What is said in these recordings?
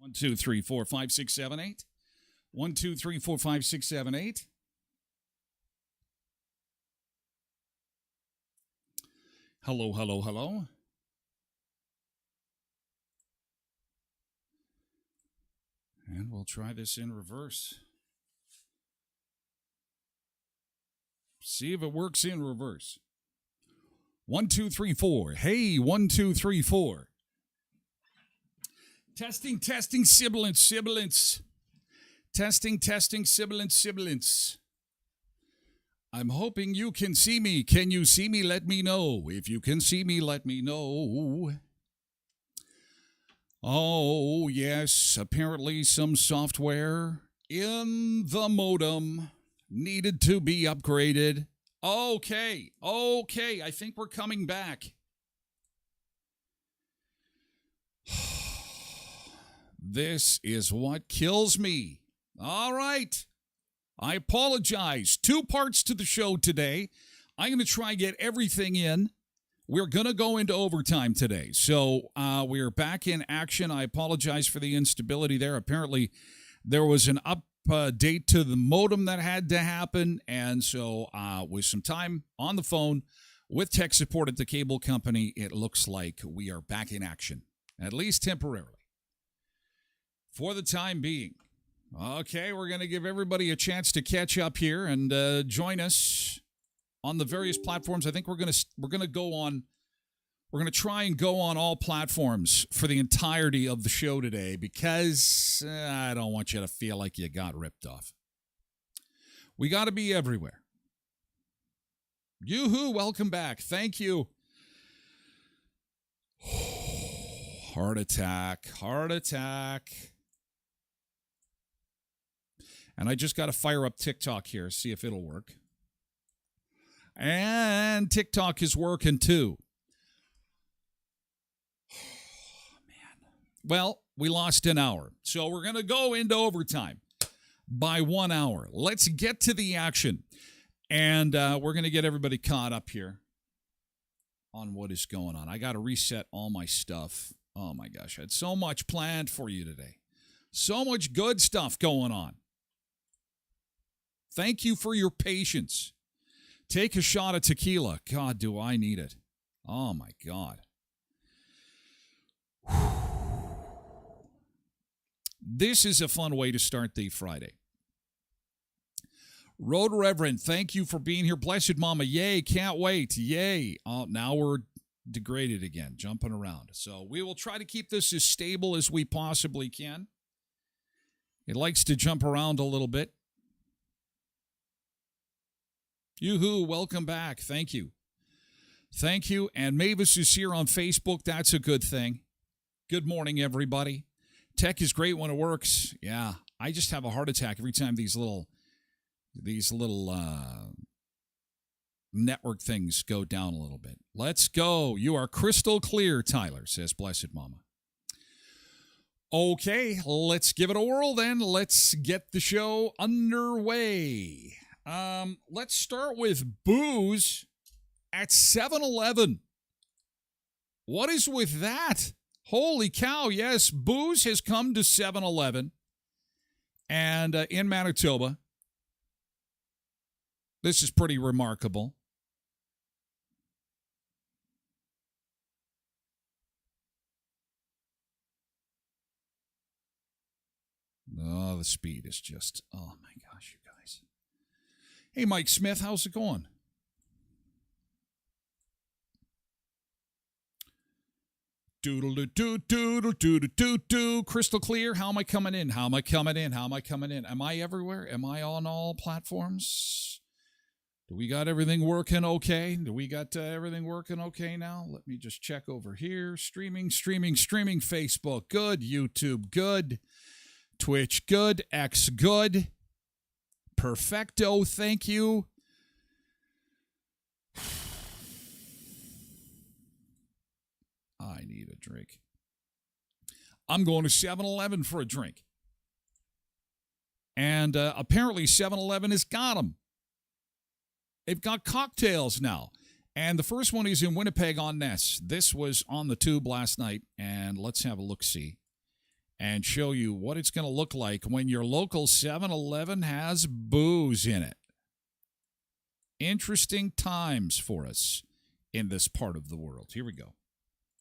1-2-3-4-5-6-7-8. 1-2-3-4-5-6-7-8. Hello, hello, hello. And we'll try this in reverse. See if it works in reverse. 1, 2, 3, 4. Hey, 1, 2, 3, 4. Testing, sibilance. Testing, sibilance. I'm hoping you can see me. Can you see me? Let me know. If you can see me, let me know. Oh, yes. Apparently some software in the modem needed to be upgraded. Okay. I think we're coming back. This is what kills me. All right. I apologize. 2 parts to the show today. I'm going to try and get everything in. We're going to go into overtime today. So we're back in action. I apologize for the instability there. Apparently, there was an update to the modem that had to happen. And so with some time on the phone with tech support at the cable company, it looks like we are back in action, at least temporarily. For the time being. Okay, we're going to give everybody a chance to catch up here and join us on the various platforms. I think we're going to try and go on all platforms for the entirety of the show today because I don't want you to feel like you got ripped off. We got to be everywhere. Yoo-hoo, welcome back. Thank you. Heart attack. And I just got to fire up TikTok here, see if it'll work. And TikTok is working too. Oh, man. Well, we lost an hour. So we're going to go into overtime by 1 hour. Let's get to the action. And we're going to get everybody caught up here on what is going on. I got to reset all my stuff. Oh, my gosh. I had so much planned for you today. So much good stuff going on. Thank you for your patience. Take a shot of tequila. God, do I need it. Oh, my God. This is a fun way to start the Friday. Road Reverend, thank you for being here. Blessed Mama, yay, can't wait, yay. Oh, now we're degraded again, jumping around. So we will try to keep this as stable as we possibly can. It likes to jump around a little bit. Yoo-hoo, welcome back. Thank you. Thank you. And Mavis is here on Facebook. That's a good thing. Good morning, everybody. Tech is great when it works. Yeah, I just have a heart attack every time these little network things go down a little bit. Let's go. You are crystal clear, Tyler, says Blessed Mama. Okay, let's give it a whirl then. Let's get the show underway. Let's start with booze at 7-Eleven. What is with that? Holy cow, yes, booze has come to 7-Eleven and in Manitoba. This is pretty remarkable. Oh, the speed is just, oh my gosh, you guys. Hey, Mike Smith, how's it going? Doodle-doo-doodle-doodle-doo-doo. Crystal clear. How am I coming in? How am I coming in? How am I coming in? Am I everywhere? Am I on all platforms? Do we got everything working okay? Do we got everything working okay now? Let me just check over here. Streaming. Facebook, good. YouTube, good. Twitch, good. X, good. Perfecto, thank you. I need a drink. I'm going to 7-Eleven for a drink. And apparently 7-Eleven has got them. They've got cocktails now. And the first one is in Winnipeg on Ness. This was on the tube last night. And let's have a look-see. and show you what it's going to look like when your local 7-Eleven has booze in it. Interesting times for us in this part of the world. Here we go.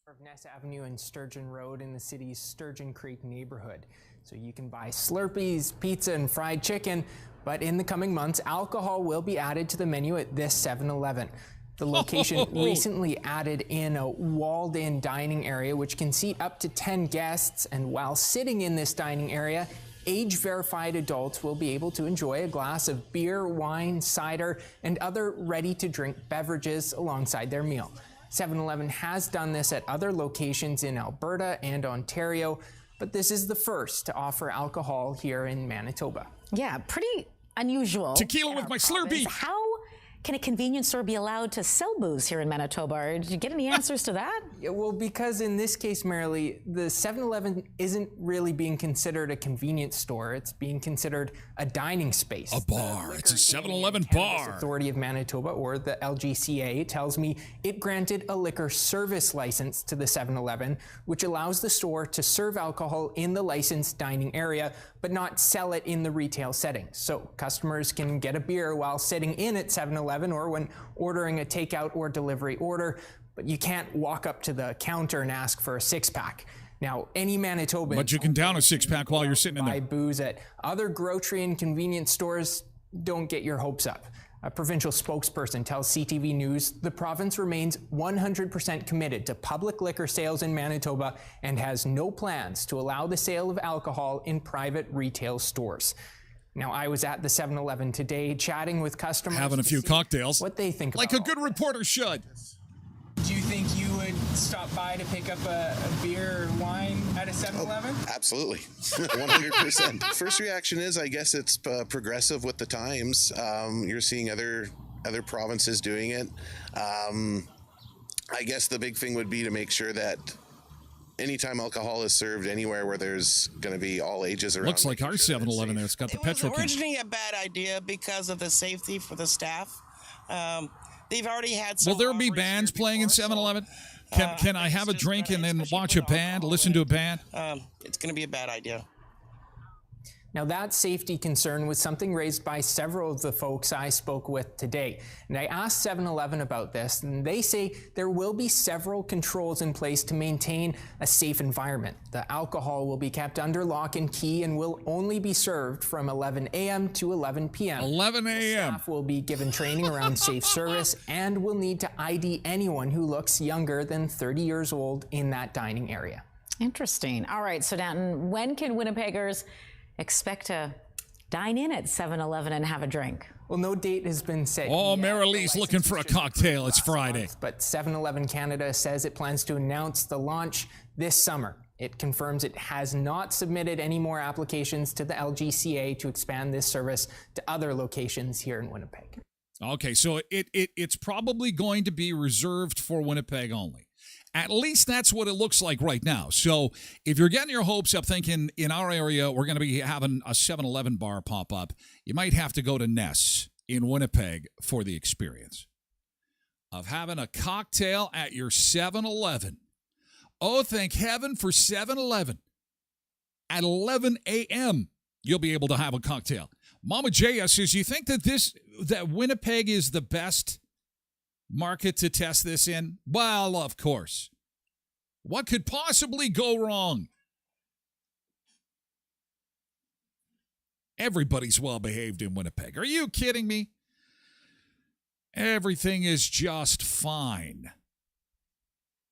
Of Ness Avenue and Sturgeon Road in the city's Sturgeon Creek neighborhood. So you can buy Slurpees, pizza, and fried chicken, but in the coming months, alcohol will be added to the menu at this 7-Eleven. The location recently added in a walled-in dining area which can seat up to 10 guests, and while sitting in this dining area, age-verified adults will be able to enjoy a glass of beer, wine, cider, and other ready-to-drink beverages alongside their meal. 7-Eleven has done this at other locations in Alberta and Ontario, but this is the first to offer alcohol here in Manitoba. Yeah, pretty unusual. Tequila with my Slurpee. How can a convenience store be allowed to sell booze here in Manitoba? Did you get any answers to that? Yeah, well, because in this case, Marilee, the 7-Eleven isn't really being considered a convenience store. It's being considered a dining space. A bar. It's a 7-Eleven bar. Authority of Manitoba, or the LGCA, tells me it granted a liquor service license to the 7-Eleven, which allows the store to serve alcohol in the licensed dining area, but not sell it in the retail setting. So customers can get a beer while sitting in at 7-Eleven or when ordering a takeout or delivery order, but you can't walk up to the counter and ask for a six-pack. Now, any Manitoban... But you can down a six-pack while you're sitting in there. Buy booze at other grocery and convenience stores. Don't get your hopes up. A provincial spokesperson tells CTV News the province remains 100% committed to public liquor sales in Manitoba and has no plans to allow the sale of alcohol in private retail stores. Now, I was at the 7-Eleven today chatting with customers. Having a few cocktails. What they think like about a good reporter should. Do you think you would stop by to pick up a beer or wine at a 7-Eleven? Oh, absolutely. 100%. First reaction is, I guess it's progressive with the times. You're seeing other provinces doing it. I guess the big thing would be to make sure that anytime alcohol is served anywhere where there's going to be all ages around. Looks like our 7-Eleven there. It's got the petrol. It was originally a bad idea because of the safety for the staff. They've already had some. Will there be bands playing in 7-Eleven? Can I have a drink and then watch a band, listen to a band? It's going to be a bad idea. Now, that safety concern was something raised by several of the folks I spoke with today. And I asked 7-Eleven about this, and they say there will be several controls in place to maintain a safe environment. The alcohol will be kept under lock and key and will only be served from 11 a.m. to 11 p.m. 11 a.m. Staff will be given training around safe service and will need to ID anyone who looks younger than 30 years old in that dining area. Interesting. All right, so Danton, when can Winnipeggers expect to dine in at 7-Eleven and have a drink? Well, no date has been set. Oh, Marilee's looking for a cocktail. It's Friday. But 7-Eleven Canada says it plans to announce the launch this summer. It confirms it has not submitted any more applications to the LGCA to expand this service to other locations here in Winnipeg. Okay, so it's probably going to be reserved for Winnipeg only. At least that's what it looks like right now. So if you're getting your hopes up thinking in our area we're going to be having a 7-Eleven bar pop up, you might have to go to Ness in Winnipeg for the experience of having a cocktail at your 7-Eleven. Oh, thank heaven for 7-Eleven. At 11 a.m., you'll be able to have a cocktail. Mama Jaya says, you think that Winnipeg is the best market to test this in? Well, of course. What could possibly go wrong? Everybody's well behaved in Winnipeg. Are you kidding me? Everything is just fine.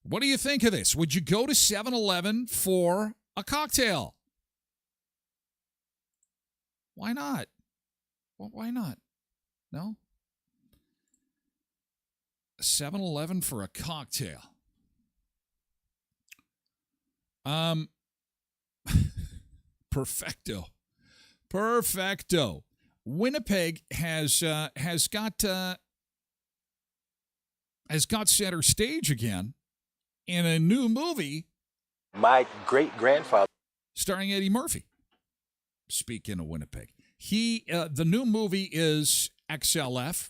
What do you think of this? Would you go to 7-Eleven for a cocktail? Why not? Well, why not? No? 7-Eleven for a cocktail. Perfecto. Winnipeg has got center stage again in a new movie. My great-grandfather. Starring Eddie Murphy. Speaking of Winnipeg. The new movie is XLF.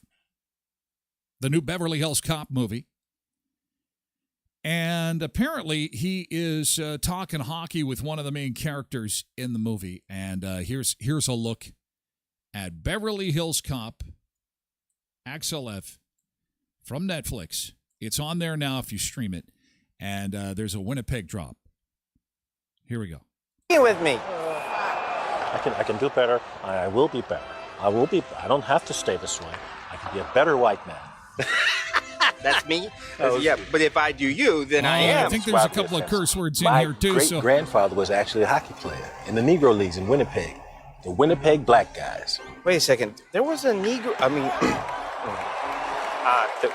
The new Beverly Hills Cop movie. And apparently he is talking hockey with one of the main characters in the movie. And here's a look at Beverly Hills Cop, XLF, from Netflix. It's on there now if you stream it. And there's a Winnipeg drop. Here we go. With me. I can do better. I will be better. I don't have to stay this way. I can be a better white man. That's me? Yeah, but if I do you, then I am. I think there's a couple of curse words in here, too. My great-grandfather was actually a hockey player in the Negro Leagues in Winnipeg. The Winnipeg Black Guys. Wait a second. There was a Negro... I mean... there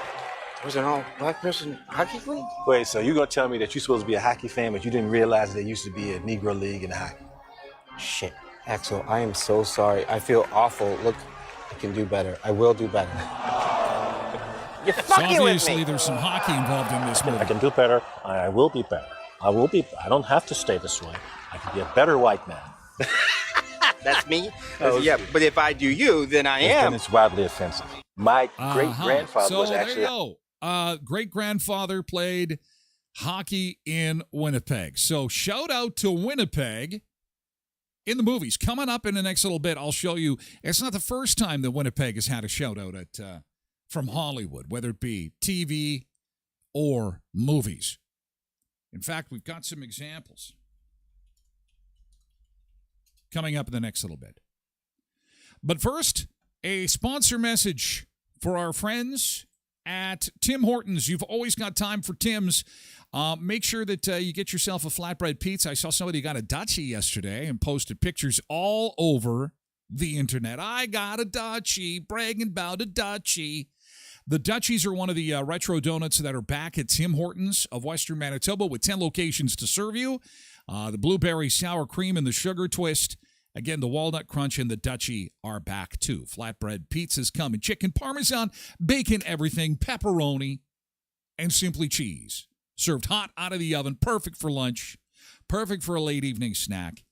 was an all-black person hockey league? Wait, so you're going to tell me that you're supposed to be a hockey fan, but you didn't realize there used to be a Negro League in hockey? Shit. Axel, I am so sorry. I feel awful. Look, I can do better. I will do better. You're fucking obviously with me. There's some hockey involved in this movie. I can do better. I will be better. I don't have to stay this way. I can be a better white man. That's me? Yeah, but if I do you, then I am. And it's wildly offensive. My great-grandfather was so actually... there you go. Great-grandfather played hockey in Winnipeg. So shout out to Winnipeg in the movies. Coming up in the next little bit, I'll show you. It's not the first time that Winnipeg has had a shout out at from Hollywood, whether it be TV or movies. In fact, we've got some examples coming up in the next little bit. But first, a sponsor message for our friends at Tim Hortons. You've always got time for Tim's. Make sure that you get yourself a flatbread pizza. I saw somebody got a Dutchie yesterday and posted pictures all over the internet. I got a Dutchie, bragging about a Dutchie. The Dutchies are one of the retro donuts that are back at Tim Hortons of Western Manitoba with 10 locations to serve you. The blueberry sour cream and the sugar twist. Again, the walnut crunch and the Dutchie are back too. Flatbread pizzas come in chicken, parmesan, bacon, everything, pepperoni, and simply cheese. Served hot out of the oven, perfect for lunch, perfect for a late evening snack.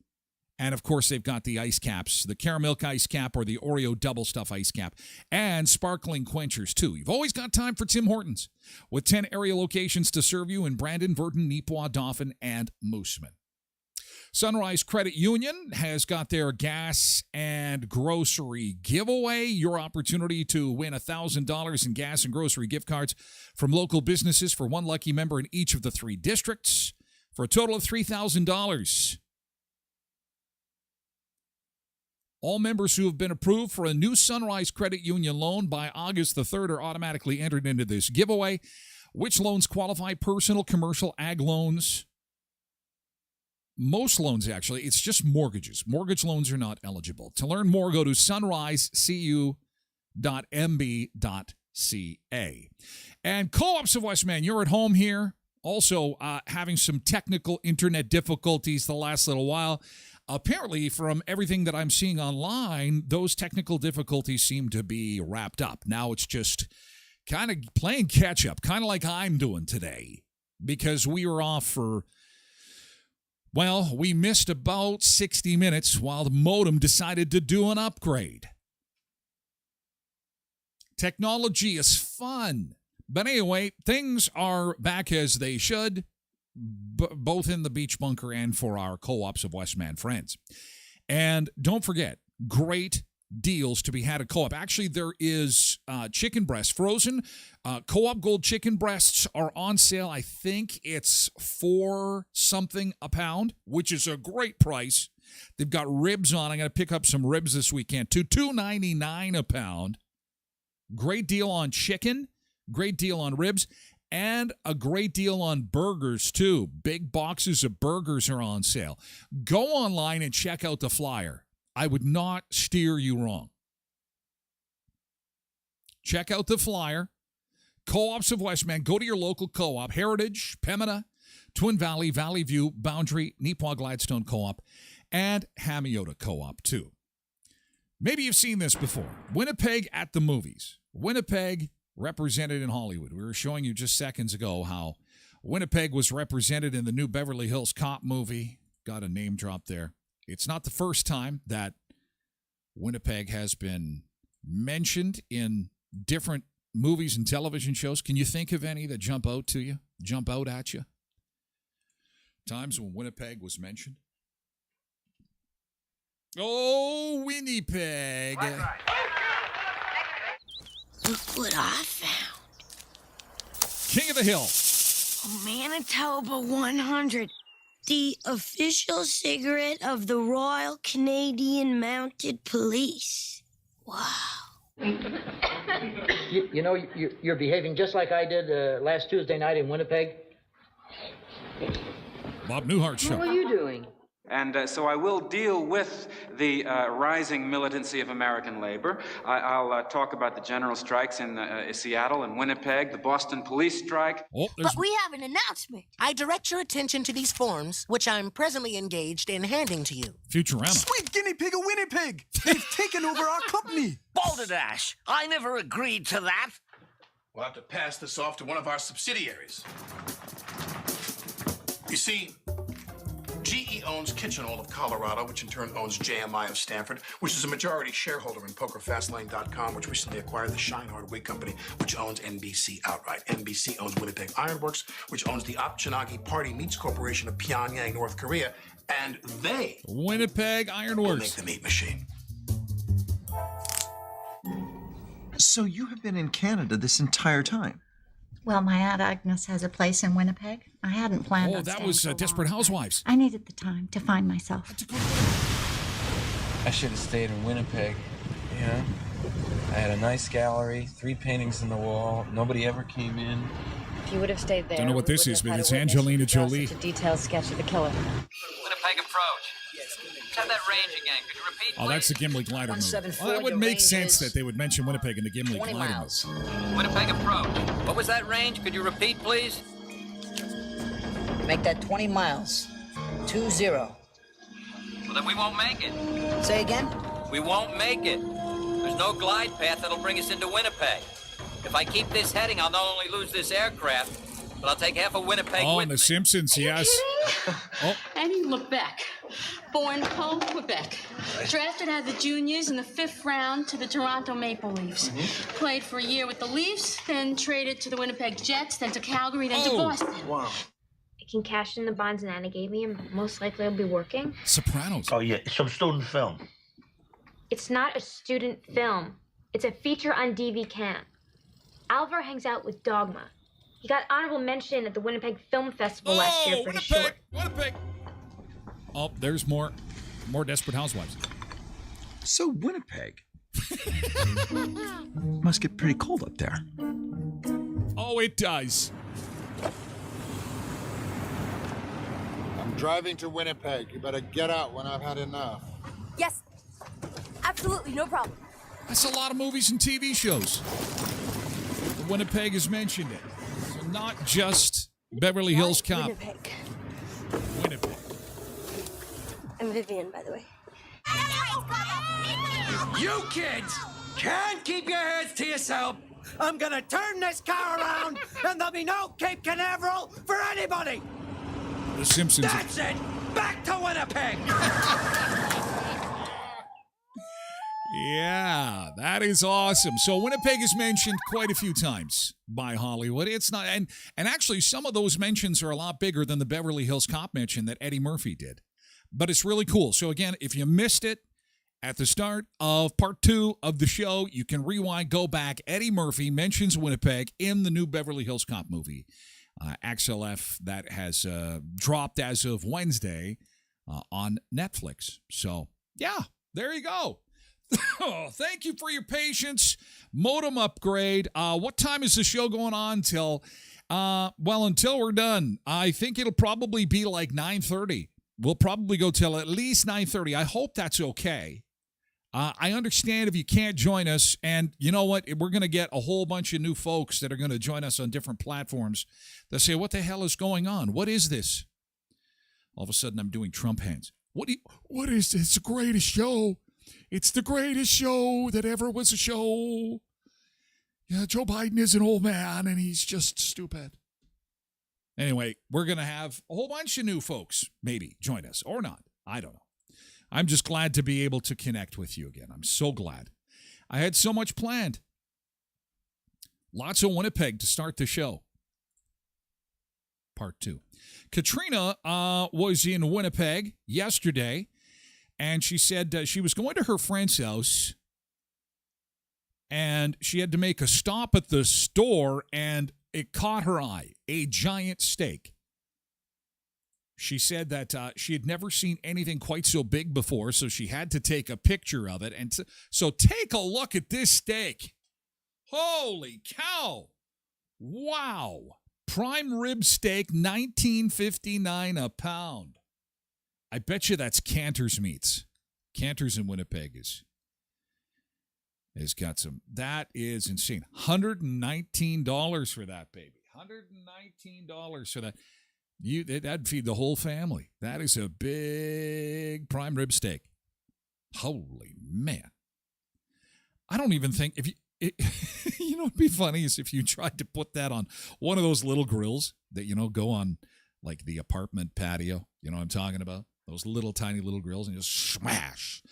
And, of course, they've got the ice caps, the caramel ice cap or the Oreo double stuff ice cap, and sparkling quenchers, too. You've always got time for Tim Hortons with 10 area locations to serve you in Brandon, Virden, Neepawa, Dauphin, and Moosomin. Sunrise Credit Union has got their gas and grocery giveaway. Your opportunity to win $1,000 in gas and grocery gift cards from local businesses for one lucky member in each of the 3 districts for a total of $3,000. All members who have been approved for a new Sunrise Credit Union loan by August the 3rd are automatically entered into this giveaway. Which loans qualify? Personal, commercial, ag loans. Most loans, actually. It's just mortgages. Mortgage loans are not eligible. To learn more, go to sunrisecu.mb.ca. And Co-ops of Westman, you're at home here. Also having some technical internet difficulties the last little while. Apparently, from everything that I'm seeing online, those technical difficulties seem to be wrapped up. Now it's just kind of playing catch-up, kind of like I'm doing today, because we were off for, well, we missed about 60 minutes while the modem decided to do an upgrade. Technology is fun. But anyway, things are back as they should. Both in the beach bunker and for our Co-ops of Westman friends. And don't forget, great deals to be had at Co-op. Actually, there is chicken breast frozen. Co-op Gold chicken breasts are on sale. I think it's $4 something a pound, which is a great price. They've got ribs on. I'm going to pick up some ribs this weekend too. $2.99 a pound. Great deal on chicken. Great deal on ribs. And a great deal on burgers, too. Big boxes of burgers are on sale. Go online and check out the flyer. I would not steer you wrong. Check out the flyer. Co-ops of Westman. Go to your local co-op. Heritage, Pembina, Twin Valley, Valley View, Boundary, Neepawa Gladstone Co-op, and Hamiota Co-op, too. Maybe you've seen this before. Winnipeg at the movies. Winnipeg represented in Hollywood. We were showing you just seconds ago how Winnipeg was represented in the new Beverly Hills Cop movie. Got a name drop there. It's not the first time that Winnipeg has been mentioned in different movies and television shows. Can you think of any that jump out to you? jump out at you? Times when Winnipeg was mentioned? Oh, Winnipeg. Look what I found. King of the Hill. Manitoba 100. The official cigarette of the Royal Canadian Mounted Police. Wow. You know, you're behaving just like I did last Tuesday night in Winnipeg. Bob Newhart Show. What are you doing? And so I will deal with the rising militancy of American labor. I'll talk about the general strikes in Seattle and Winnipeg, the Boston police strike. Oh, But we have an announcement. I direct your attention to these forms, which I'm presently engaged in handing to you. Futurama. Sweet guinea pig of Winnipeg! They've taken over our company! Balderdash! I never agreed to that! We'll have to pass this off to one of our subsidiaries. You see, GE owns Kitchen Oil of Colorado, which in turn owns JMI of Stanford, which is a majority shareholder in PokerFastLane.com, which recently acquired the Scheinhard Wig Company, which owns NBC outright. NBC owns Winnipeg Ironworks, which owns the Opchanagi Party Meats Corporation of Pyongyang, North Korea, and they Winnipeg will Ironworks make the meat machine. So you have been in Canada this entire time? Well, my Aunt Agnes has a place in Winnipeg. I hadn't planned on that staying was for a Desperate long Housewives. time. I needed the time to find myself. I should have stayed in Winnipeg, you know? I had a nice gallery, 3 paintings on the wall. Nobody ever came in. If you would have stayed there, Don't know what this is, but it's Angelina Jolie. A detailed sketch of the killer. Winnipeg approach. Have that range again. Could you repeat, Oh, that's the Gimli Glider movie. 174, Well, that would your make range sense is that they would mention Winnipeg in the Gimli 20 Glider miles. movie. Winnipeg approach. What was that range? Could you repeat, please? Make that 20 miles. 20. Well, then we won't make it. Say again? We won't make it. There's no glide path that'll bring us into Winnipeg. If I keep this heading, I'll not only lose this aircraft, but I'll take half of Winnipeg Oh, with and The me. Simpsons, yes. Oh, Eddie Lebec, born Hull, Quebec. Drafted out of the juniors in the 5th round to the Toronto Maple Leafs. Played for a year with the Leafs, then traded to the Winnipeg Jets, then to Calgary, then to Boston. Wow. I can cash in the bonds Nana gave me, and most likely I'll be working. Sopranos. Oh, yeah, some student film. It's not a student film. It's a feature on DV Cam. Alvar hangs out with Dogma. He got honorable mention at the Winnipeg Film Festival last year for his short. Winnipeg. Oh, there's more Desperate Housewives. So Winnipeg must get pretty cold up there. Oh, it does. I'm driving to Winnipeg. You better get out when I've had enough. Yes, absolutely, no problem. That's a lot of movies and TV shows. Winnipeg has mentioned it. So not just Beverly Hills Cop. Winnipeg. Winnipeg. I'm Vivian, by the way. You kids can't keep your heads to yourself. I'm gonna turn this car around, and there'll be no Cape Canaveral for anybody. The Simpsons. That's it. Back to Winnipeg. Yeah, that is awesome. So Winnipeg is mentioned quite a few times by Hollywood. It's not, and actually some of those mentions are a lot bigger than the Beverly Hills Cop mention that Eddie Murphy did. But it's really cool. So again, if you missed it at the start of part 2 of the show, you can rewind, go back. Eddie Murphy mentions Winnipeg in the new Beverly Hills Cop movie, XLF, that has dropped as of Wednesday on Netflix. So yeah, there you go. Oh, thank you for your patience. Modem upgrade. What time is the show going on till? Until we're done. I think it'll probably be like 9:30. We'll probably go till at least 9:30. I hope that's okay. I understand if you can't join us, and you know what? We're going to get a whole bunch of new folks that are going to join us on different platforms that say, what the hell is going on? What is this? All of a sudden, I'm doing Trump hands. What is this? It's the greatest show. It's the greatest show that ever was a show. Yeah, Joe Biden is an old man, and he's just stupid. Anyway, we're going to have a whole bunch of new folks maybe join us, or not. I don't know. I'm just glad to be able to connect with you again. I'm so glad. I had so much planned. Lots of Winnipeg to start the show. part 2. Katrina was in Winnipeg yesterday, and she said she was going to her friend's house, and she had to make a stop at the store, and it caught her eye, a giant steak. She said that she had never seen anything quite so big before, so she had to take a picture of it. And so take a look at this steak. Holy cow. Wow. Prime rib steak, $19.59 a pound. I bet you that's Cantor's Meats. Cantor's in Winnipeg has got some. That is insane. $119 for that baby. $119 for that. That'd feed the whole family. That is a big prime rib steak. Holy man. I don't even think if you you know what'd be funny is if you tried to put that on one of those little grills that go on like the apartment patio. You know what I'm talking about? Those little tiny little grills, and just smash.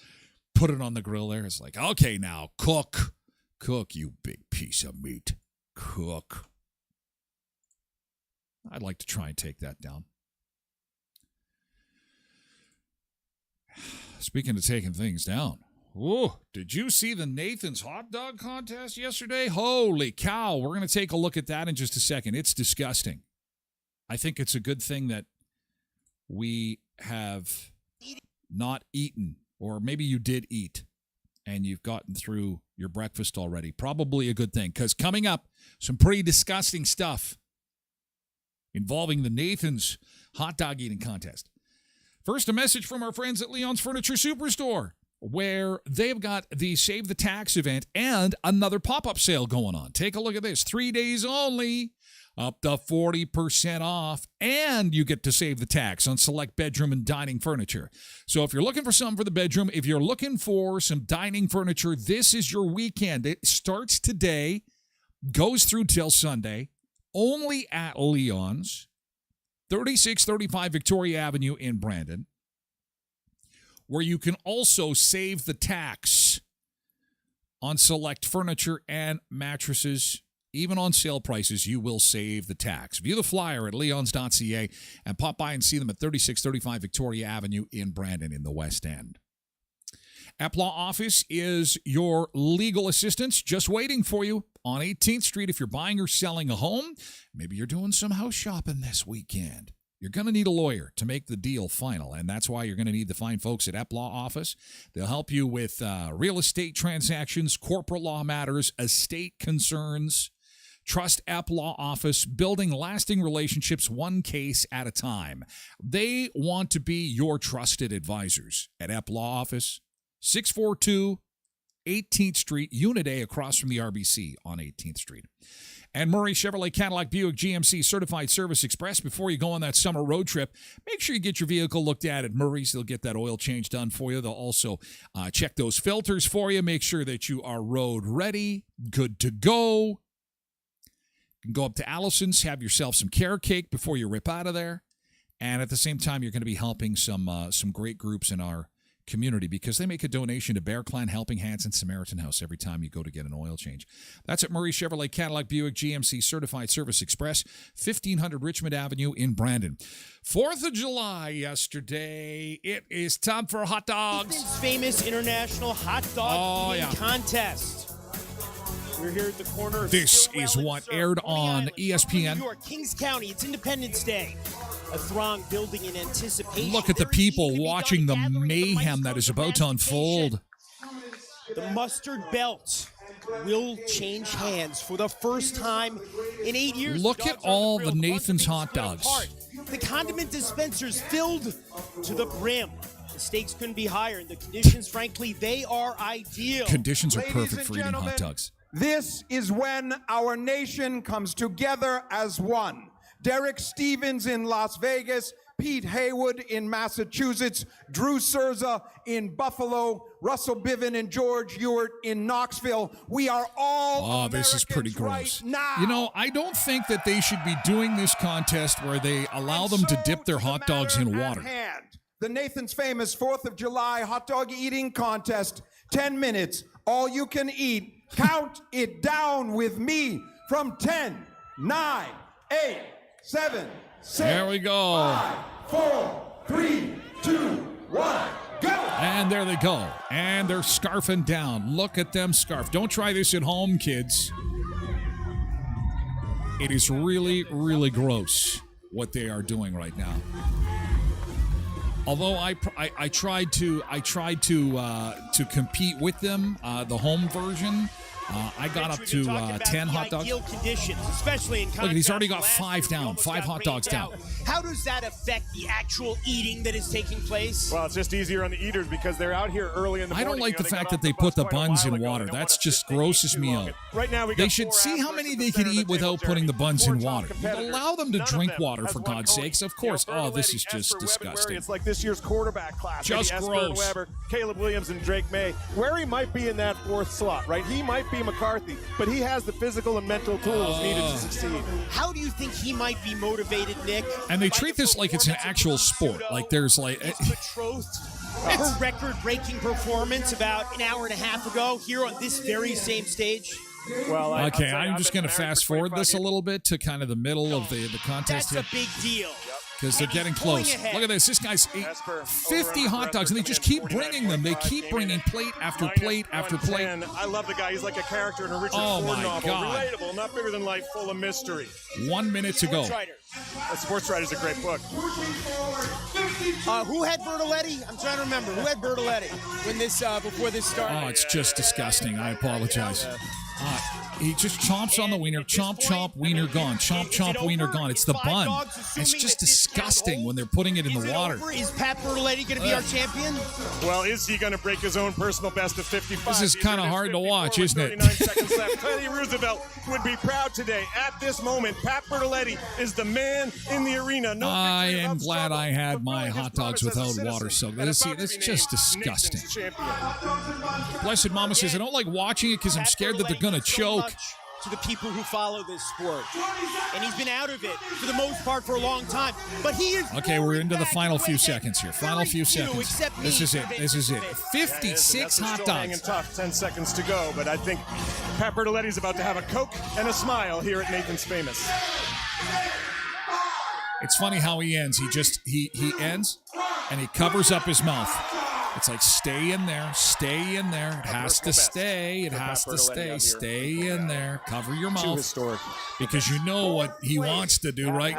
Put it on the grill there. It's like, okay, now cook. Cook, you big piece of meat. Cook. I'd like to try and take that down. Speaking of taking things down. Whoa, did you see the Nathan's hot dog contest yesterday? Holy cow. We're going to take a look at that in just a second. It's disgusting. I think it's a good thing that we have not eaten, or maybe you did eat and you've gotten through your breakfast already. Probably a good thing, because coming up, some pretty disgusting stuff involving the Nathan's hot dog eating contest. First, a message from our friends at Leon's Furniture Superstore, where they've got the Save the Tax event and another pop-up sale going on. Take a look at this. 3 days only, up to 40% off, and you get to save the tax on select bedroom and dining furniture. So if you're looking for something for the bedroom, if you're looking for some dining furniture, this is your weekend. It starts today, goes through till Sunday. Only at Leon's, 3635 Victoria Avenue in Brandon, where you can also save the tax on select furniture and mattresses. Even on sale prices, you will save the tax. View the flyer at leons.ca and pop by and see them at 3635 Victoria Avenue in Brandon in the West End. Epplaw Office is your legal assistance, just waiting for you on 18th Street. If you're buying or selling a home, maybe you're doing some house shopping this weekend. You're going to need a lawyer to make the deal final, and that's why you're going to need the fine folks at Epplaw Office. They'll help you with real estate transactions, corporate law matters, estate concerns. Trust Epplaw Office, building lasting relationships one case at a time. They want to be your trusted advisors at Epplaw Office. 642 18th Street, Unit A, across from the RBC on 18th Street. And Murray Chevrolet Cadillac Buick GMC Certified Service Express. Before you go on that summer road trip, make sure you get your vehicle looked at Murray's. They'll get that oil change done for you. They'll also check those filters for you, make sure that you are road ready, good to go. You can go up to Allison's, have yourself some carrot cake before you rip out of there. And at the same time, you're going to be helping some great groups in our community, because they make a donation to Bear Clan, Helping Hands, and Samaritan House every time you go to get an oil change. That's at Murray Chevrolet Cadillac Buick GMC Certified Service Express, 1500 Richmond Avenue in Brandon. 4th of July yesterday. It is time for hot dogs. Nathan's famous international hot dog eating contest. We're here at the corner of This is what aired on ESPN. New York, Kings County. It's Independence Day. A throng building in anticipation. Look at the people watching the mayhem that is about to unfold. The mustard belt will change hands for the first time in 8 years. Look at all the Nathan's hot dogs. The condiment dispensers filled to the brim. The stakes couldn't be higher, and the conditions, frankly, they are ideal. Conditions are perfect for eating hot dogs. This is when our nation comes together as one. Derek Stevens in Las Vegas, Pete Haywood in Massachusetts, Drew Cerza in Buffalo, Russell Biven and George Ewart in Knoxville. We are all Americans. This is pretty gross. Right now. You know, I don't think that they should be doing this contest where they allow them to dip their hot dogs in water. The Nathan's famous 4th of July hot dog eating contest. 10 minutes, all you can eat. Count it down with me from 10, 9, 8, 7, There we go. 5, 4, 3, 2, 1, go! And there they go. And they're scarfing down. Look at them scarf. Don't try this at home, kids. It is really, really gross what they are doing right now. Although I tried to compete with them, the home version. I got up to 10 hot dogs. Conditions, especially in Look, he's already got 5 down, 5 hot dogs down. How does that affect the actual eating that is taking place? Well, it's just easier on the eaters because they're out here early in the morning. I don't like the fact that they put the buns in water. That's just grosses me out. Right now, they should see how many they could eat without putting the buns in water. Allow them to drink water, for God's sakes. Of course. Oh, this is just disgusting. It's like this year's quarterback class. Just gross. Weber, Caleb Williams, and Drake May. Where he might be in that 4th slot, right? He might be McCarthy, but he has the physical and mental tools needed to succeed. How do you think he might be motivated, Nick? And they treat this like it's an actual sport. Like there's like betrothed her record-breaking performance about an hour and a half ago here on this very same stage. Well, okay, I'm just going to fast forward this a little bit to kind of the middle of the contest. That's a big deal. Because they're getting close. Look at this. This guy's 50 hot dogs, and they just keep bringing them. They keep bringing plate after plate after plate. I love the guy. He's like a character in a Richard Ford novel. God. Relatable, not bigger than life, full of mystery. 1 minute to go. Sports Writer's a great book. Who had Bertoletti? I'm trying to remember. Who had Bertoletti when this before this started? Oh, it's just disgusting. I apologize. He just chomps on the wiener. Chomp, chomp, wiener gone. Chomp, chomp, wiener gone. It's the bun. It's just disgusting when they're putting it in the water. Is Pat Bertoletti going to be our champion? Well, is he going to break his own personal best of 55? This is kind of hard to watch, isn't it? 39 seconds left. Teddy Roosevelt would be proud today. At this moment, Pat Bertoletti is the man in the arena. No I am glad I had my hot dogs without water. So it's just disgusting. Blessed Mama says, I don't like watching it because I'm scared that they're going to choke. To the people who follow this sport. And he's been out of it for the most part for a long time. But he is. Okay, we're into the final few seconds here. Final few seconds. This is it. This is it. 56 hot dogs. And tough. 10 seconds to go. But I think Pat Bertoletti's about to have a Coke and a smile here at Nathan's Famous. It's funny how he ends. He ends and he covers up his mouth. It's like, stay in there, stay in there. It has to stay. It has to stay. Stay in there. Cover your mouth. Because you know what he wants to do, right?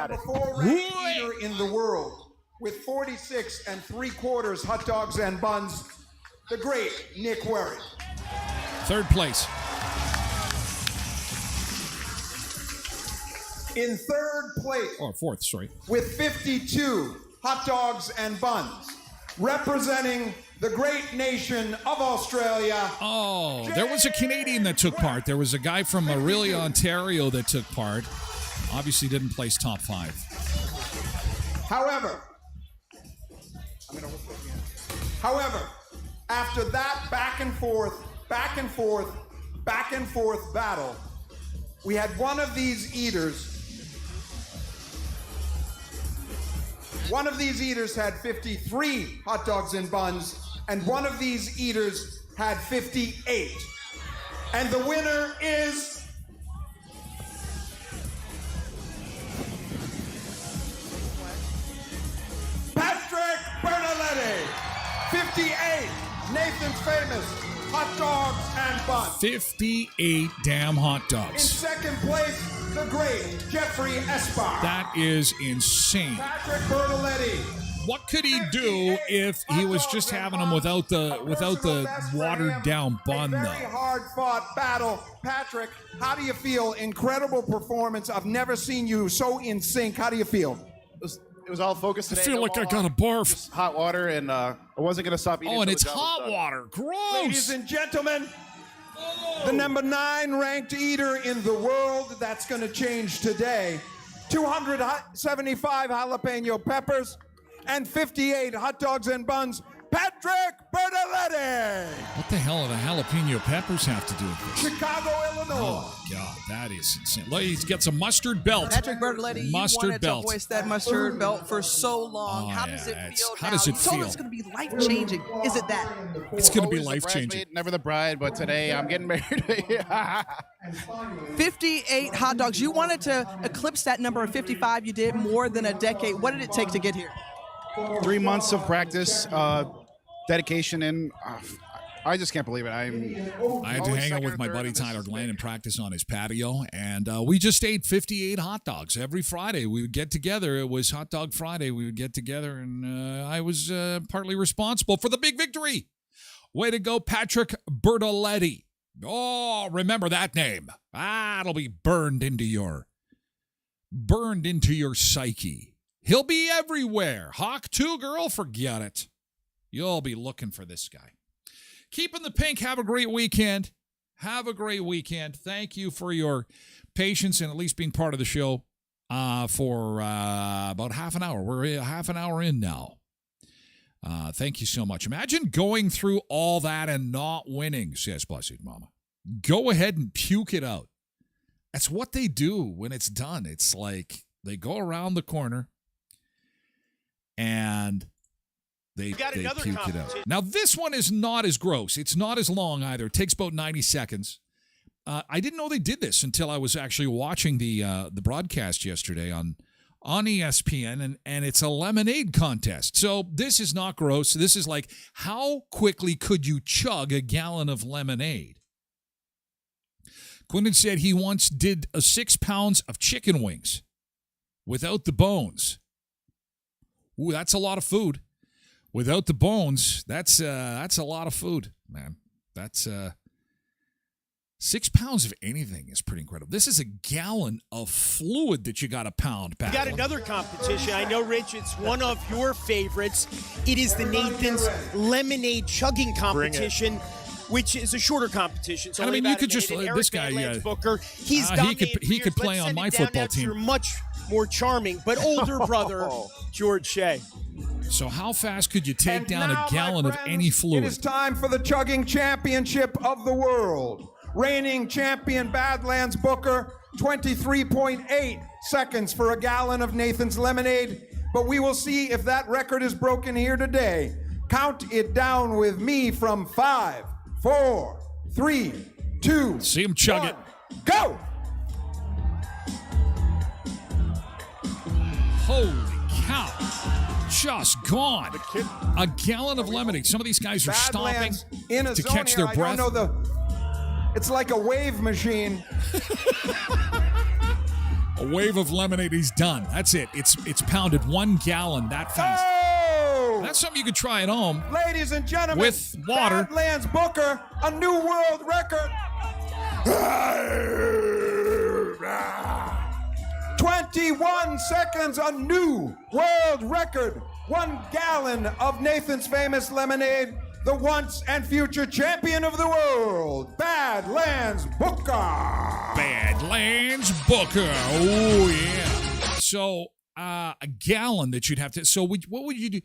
Leader in the world with 46 3/4 hot dogs and buns, the great Nick Werry. 3rd place. In 3rd place. Or 4th, sorry. With 52 hot dogs and buns, representing the great nation of Australia. Oh, there was a Canadian that took part. There was a guy from Orillia, Ontario that took part. Obviously didn't place top 5. However, after that back and forth battle, we had one of these eaters. One of these eaters had 53 hot dogs and buns, and one of these eaters had 58. And the winner is... Patrick Bertoletti, 58, Nathan's Famous hot dogs and buns. 58 damn hot In dogs. 2nd place, the great Jeffrey Espar. That is insane. Patrick Bertoletti. What could he do if he was just having them without the watered down bun, though? Very hard fought battle. Patrick, how do you feel? Incredible performance. I've never seen you so in sync. How do you feel? It was all focused today. I feel like I got a barf. Hot water, and I wasn't going to stop eating. Oh, and it's hot water. Gross. Ladies and gentlemen, the number 9 ranked eater in the world. That's going to change today. 275 jalapeno peppers and 58 hot dogs and buns. Patrick Bertoletti. What the hell do the jalapeno peppers have to do with this? Chicago, Illinois. Oh, God, that is insane. Look, he's got some mustard belt. Patrick Bertoletti, mustard you wanted belt. to voice that mustard belt for so long. Oh, how does it feel how now? does it You told feel? us it's going to be life-changing. Is it that? It's going to be Always the life-changing. bridesmaid, never the bride, but today I'm getting married. 58 hot dogs. You wanted to eclipse that number of 55. You did more than a decade. What did it take to get here? 3 months of practice, dedication, and I just can't believe it. I had to hang out with my buddy Tyler Glen and practice on his patio, and we just ate 58 hot dogs every Friday. We would get together. It was Hot Dog Friday. We would get together, and I was partly responsible for the big victory. Way to go, Patrick Bertoletti. Oh, remember that name. It'll be burned into your psyche. He'll be everywhere. Hawk 2, girl, forget it. You'll be looking for this guy. Keeping the pink. Have a great weekend. Have a great weekend. Thank you for your patience and at least being part of the show for about half an hour. We're half an hour in now. Thank you so much. Imagine going through all that and not winning, says Blessed Mama. Go ahead and puke it out. That's what they do when it's done. It's like they go around the corner and they puke it out. Now, this one is not as gross. It's not as long either. It takes about 90 seconds. I didn't know they did this until I was actually watching the broadcast yesterday on ESPN, and it's a lemonade contest. So this is not gross. This is like, how quickly could you chug a gallon of lemonade? Quinton said he once did 6 pounds of chicken wings without the bones. Ooh, that's a lot of food. Without the bones, that's a lot of food, man. That's 6 pounds of anything is pretty incredible. This is a gallon of fluid that you got to pound, Pat. We got another competition. I know, Rich, it's one of your favorites. It is the Nathan's Lemonade Chugging Competition, which is a shorter competition. So I mean, you could just this guy. Booker, he's he could play on my football team. You're much more charming, but older brother George Shea. So how fast could you take down now, a gallon of any fluid? It is time for the chugging championship of the world. Reigning champion Badlands Booker, 23.8 seconds for a gallon of Nathan's lemonade. But we will see if that record is broken here today. Count it down with me from 5, 4, 3, 2. See him chug it. Go! Holy cow. Just gone. A gallon of lemonade. Some of these guys are stopping to catch their breath. I don't know it's like a wave machine. A wave of lemonade, he's done. That's it. It's pounded 1 gallon that fast. Oh! That's something you could try at home. Ladies and gentlemen, with water. Badlands Booker, a new world record. 21 seconds, a new world record. 1 gallon of Nathan's famous lemonade. The once and future champion of the world, Badlands Booker. Badlands Booker. Oh, yeah. So, a gallon that you'd have to. So, what would you do?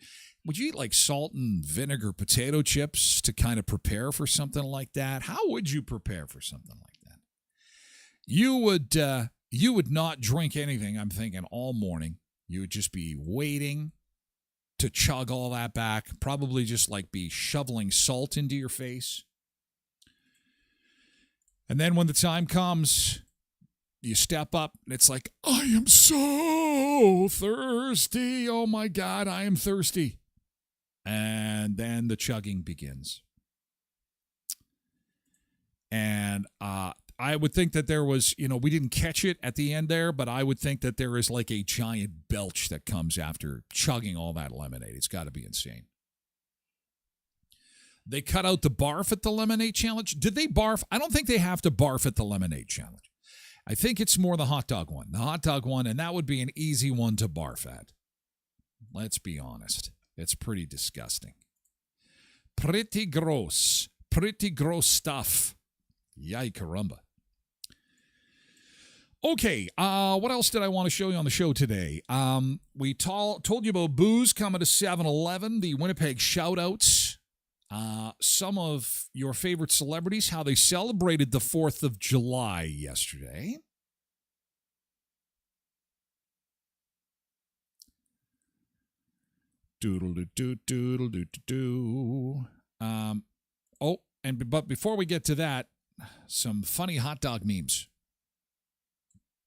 Would you eat like salt and vinegar potato chips to kind of prepare for something like that? How would you prepare for something like that? You would not drink anything, I'm thinking, all morning. You would just be waiting to chug all that back, probably just like be shoveling salt into your face. And then when the time comes, you step up and it's like, I am so thirsty. Oh my God, I am thirsty. And then the chugging begins. And I would think that there was, we didn't catch it at the end there, but I would think that there is like a giant belch that comes after chugging all that lemonade. It's got to be insane. They cut out the barf at the lemonade challenge. Did they barf? I don't think they have to barf at the lemonade challenge. I think it's more the hot dog one. The hot dog one, and that would be an easy one to barf at. Let's be honest. It's pretty disgusting. Pretty gross. Pretty gross stuff. Yay, caramba. Okay, what else did I want to show you on the show today? We told you about booze coming to 7-Eleven, the Winnipeg shout-outs. some of your favorite celebrities, how they celebrated the 4th of July yesterday. Doodle-doo-doo-doodle-doo-doo-doo. But before we get to that, some funny hot dog memes.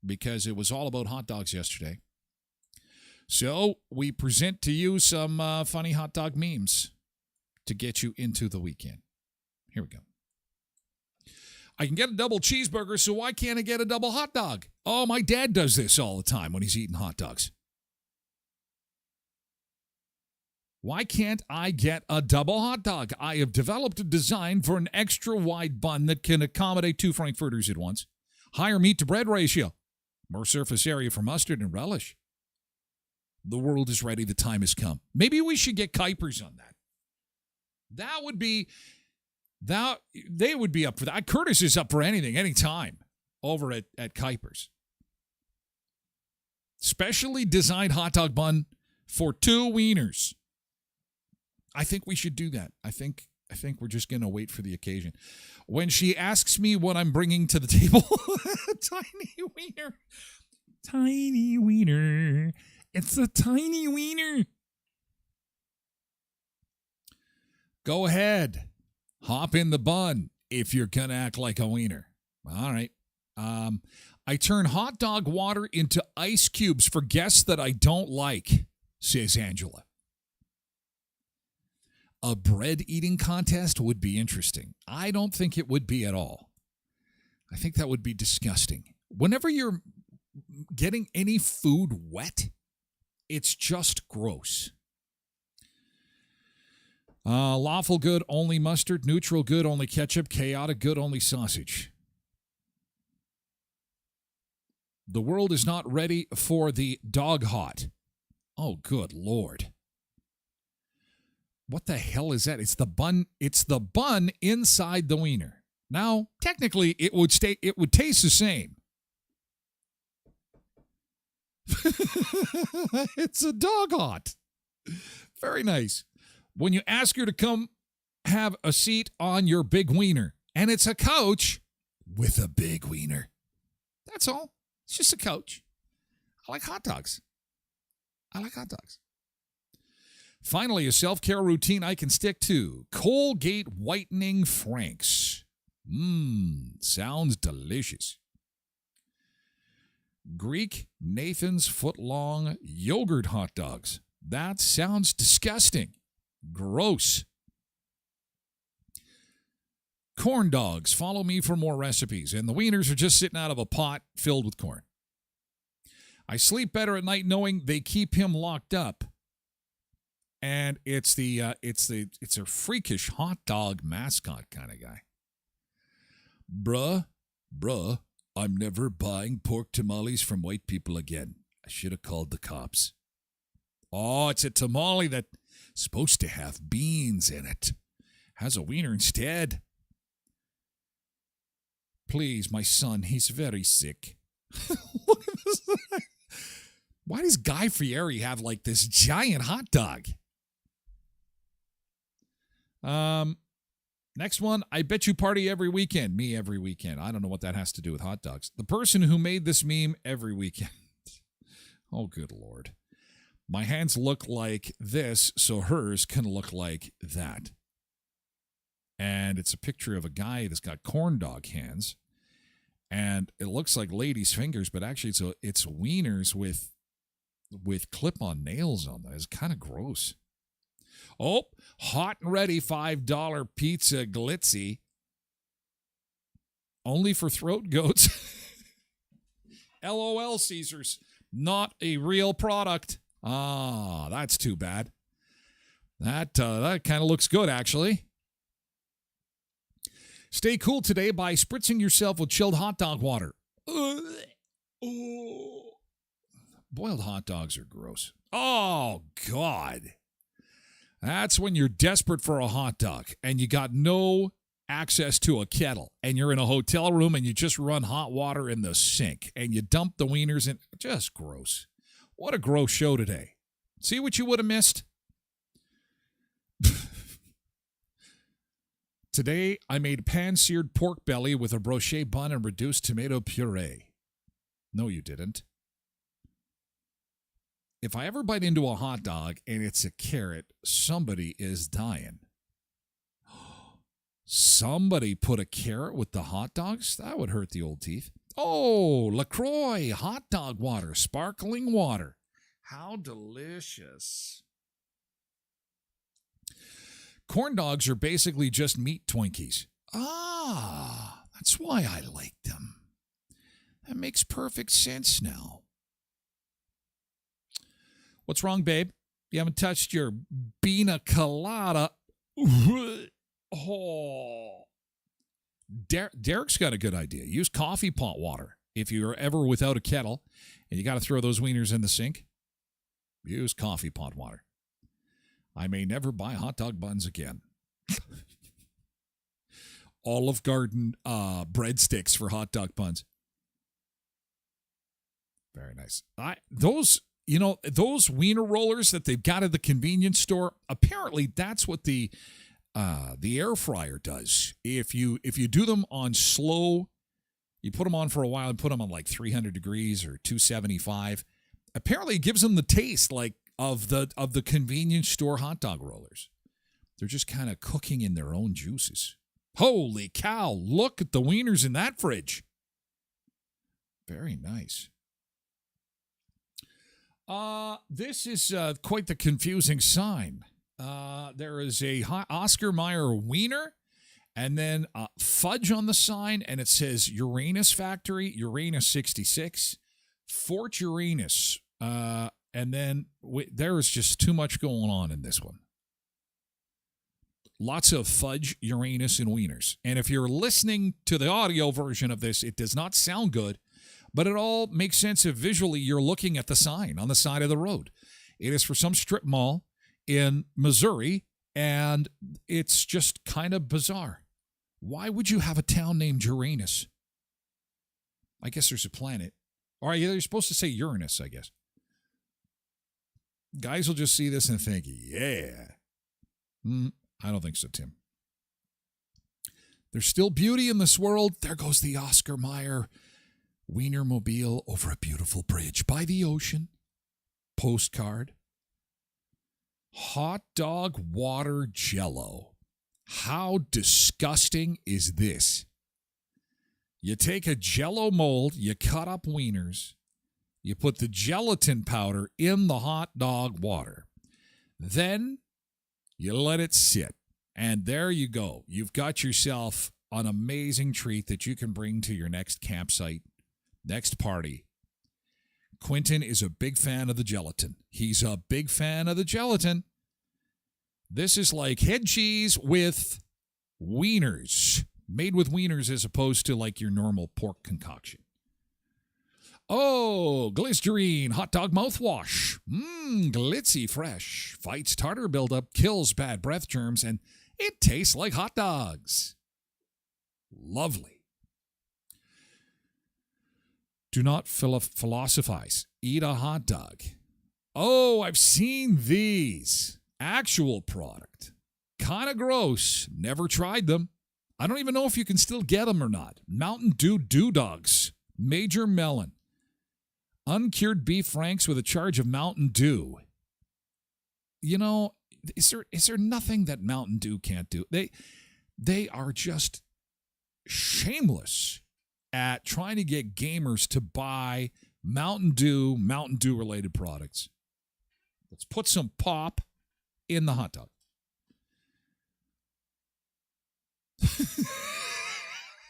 Because it was all about hot dogs yesterday. So we present to you some funny hot dog memes to get you into the weekend. Here we go. I can get a double cheeseburger, so why can't I get a double hot dog? Oh, my dad does this all the time when he's eating hot dogs. Why can't I get a double hot dog? I have developed a design for an extra wide bun that can accommodate 2 frankfurters at once. Higher meat to bread ratio. More surface area for mustard and relish. The world is ready. The time has come. Maybe we should get Kuipers on that. They would be up for that. Curtis is up for anything, anytime, over at Kuipers. Specially designed hot dog bun for 2 wieners. I think we should do that. I think we're just going to wait for the occasion. When she asks me what I'm bringing to the table, tiny wiener. Tiny wiener. It's a tiny wiener. Go ahead. Hop in the bun if you're going to act like a wiener. All right. I turn hot dog water into ice cubes for guests that I don't like, says Angela. A bread eating contest would be interesting. I don't think it would be at all. I think that would be disgusting. Whenever you're getting any food wet, it's just gross. Lawful good, only mustard. Neutral good, only ketchup. Chaotic good, only sausage. The world is not ready for the dog hot. Oh, good Lord. What the hell is that? It's the bun. It's the bun inside the wiener. Now, technically, it would taste the same. It's a dog hot. Very nice. When you ask her to come have a seat on your big wiener, and it's a couch with a big wiener. That's all. It's just a couch. I like hot dogs. Finally, a self-care routine I can stick to. Colgate Whitening Franks. Sounds delicious. Greek Nathan's foot-long yogurt hot dogs. That sounds disgusting. Gross. Corn dogs. Follow me for more recipes. And the wieners are just sitting out of a pot filled with corn. I sleep better at night knowing they keep him locked up. And it's a freakish hot dog mascot kind of guy. Bruh, I'm never buying pork tamales from white people again. I should have called the cops. Oh, it's a tamale that's supposed to have beans in it. Has a wiener instead. Please, my son, he's very sick. Look at this. Why does Guy Fieri have like this giant hot dog? Next one, I bet you party every weekend. Me every weekend. I don't know what that has to do with hot dogs. The person who made this meme every weekend. Oh, good Lord. My hands look like this, so hers can look like that. And it's a picture of a guy that's got corn dog hands. And it looks like ladies' fingers, but actually it's wieners with clip-on nails on them. It's kind of gross. Oh, hot and ready $5 pizza glitzy. Only for throat goats. LOL, Caesars. Not a real product. Ah, that's too bad. That kind of looks good, actually. Stay cool today by spritzing yourself with chilled hot dog water. Boiled hot dogs are gross. Oh, God. That's when you're desperate for a hot dog and you got no access to a kettle and you're in a hotel room and you just run hot water in the sink and you dump the wieners in. Just gross. What a gross show today. See what you would have missed? Today, I made pan-seared pork belly with a brochet bun and reduced tomato puree. No, you didn't. If I ever bite into a hot dog and it's a carrot, somebody is dying. Somebody put a carrot with the hot dogs? That would hurt the old teeth. Oh, LaCroix hot dog water, sparkling water. How delicious. Corn dogs are basically just meat Twinkies. Ah, that's why I like them. That makes perfect sense now. What's wrong, babe? You haven't touched your pina colada. Oh. Derek's got a good idea. Use coffee pot water. If you're ever without a kettle and you got to throw those wieners in the sink, use coffee pot water. I may never buy hot dog buns again. Olive Garden breadsticks for hot dog buns. Very nice. Those wiener rollers that they've got at the convenience store, apparently that's what the air fryer does. If you do them on slow, you put them on for a while and put them on like 300 degrees or 275. Apparently it gives them the taste like of the convenience store hot dog rollers. They're just kind of cooking in their own juices. Holy cow, look at the wieners in that fridge. Very nice. This is quite the confusing sign. There is a Oscar Mayer wiener and then fudge on the sign, and it says Uranus Factory, Uranus 66, Fort Uranus. And then there is just too much going on in this one. Lots of fudge, Uranus, and wieners. And if you're listening to the audio version of this, it does not sound good, but it all makes sense if visually you're looking at the sign on the side of the road. It is for some strip mall in Missouri, and it's just kind of bizarre. Why would you have a town named Uranus? I guess there's a planet. Or you're supposed to say Uranus, I guess. Guys will just see this and think, yeah. I don't think so, Tim. There's still beauty in this world. There goes the Oscar Mayer Wienermobile over a beautiful bridge by the ocean. Postcard. Hot dog water jello. How disgusting is this? You take a jello mold, you cut up wieners, you put the gelatin powder in the hot dog water. Then you let it sit. And there you go. You've got yourself an amazing treat that you can bring to your next campsite, next party. Quentin is a big fan of the gelatin. He's a big fan of the gelatin. This is like head cheese with wieners. Made with wieners as opposed to like your normal pork concoction. Oh, Glycerine hot dog mouthwash. Glitzy fresh. Fights tartar buildup, kills bad breath germs, and it tastes like hot dogs. Lovely. Do not philosophize. Eat a hot dog. Oh, I've seen these. Actual product. Kind of gross. Never tried them. I don't even know if you can still get them or not. Mountain Dew Dogs. Major Melon. Uncured beef franks with a charge of Mountain Dew. You know, is there nothing that Mountain Dew can't do? They are just shameless at trying to get gamers to buy Mountain Dew related products. Let's put some pop in the hot dog.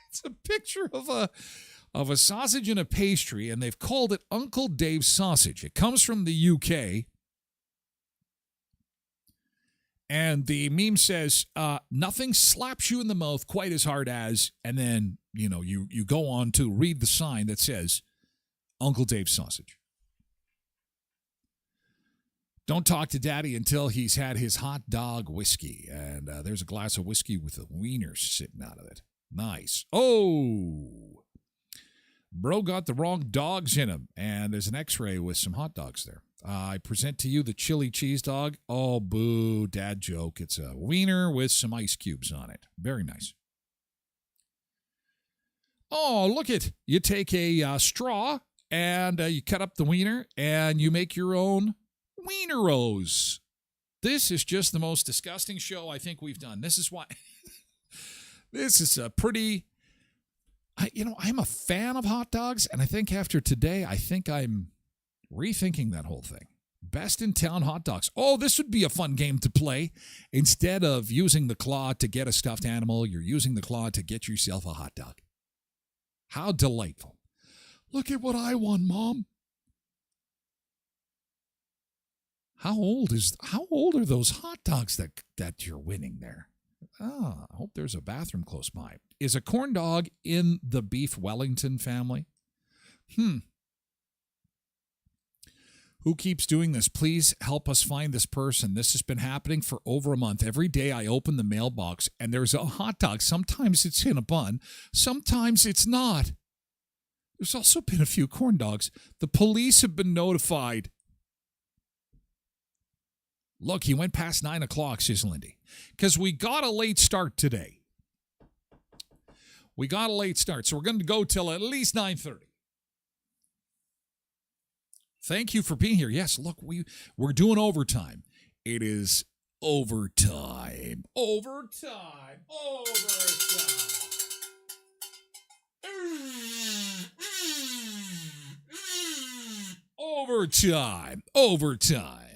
It's a picture of a sausage and a pastry, and they've called it Uncle Dave's sausage. It comes from the UK. And the meme says, nothing slaps you in the mouth quite as hard as, and then, you go on to read the sign that says Uncle Dave's sausage. Don't talk to Daddy until he's had his hot dog whiskey. And there's a glass of whiskey with the wieners sitting out of it. Nice. Oh, bro got the wrong dogs in him. And there's an x-ray with some hot dogs there. I present to you the chili cheese dog. Oh, boo, dad joke. It's a wiener with some ice cubes on it. Very nice. Oh, look it. You take a straw and you cut up the wiener and you make your own wieneros. This is just the most disgusting show I think we've done. This is why. This is a pretty. I'm a fan of hot dogs, and I think after today, I'm rethinking that whole thing. Best in town hot dogs. Oh, this would be a fun game to play. Instead of using the claw to get a stuffed animal, you're using the claw to get yourself a hot dog. How delightful. Look at what I won, Mom. How old are those hot dogs that you're winning there? I hope there's a bathroom close by. Is a corn dog in the beef Wellington family? Who keeps doing this? Please help us find this person. This has been happening for over a month. Every day I open the mailbox and there's a hot dog. Sometimes it's in a bun. Sometimes it's not. There's also been a few corn dogs. The police have been notified. Look, he went past 9 o'clock, says Lindy. Because we got a late start today. We got a late start, so we're going to go till at least 9:30. Thank you for being here. Yes, look, we're doing overtime. It is overtime. Overtime. Overtime.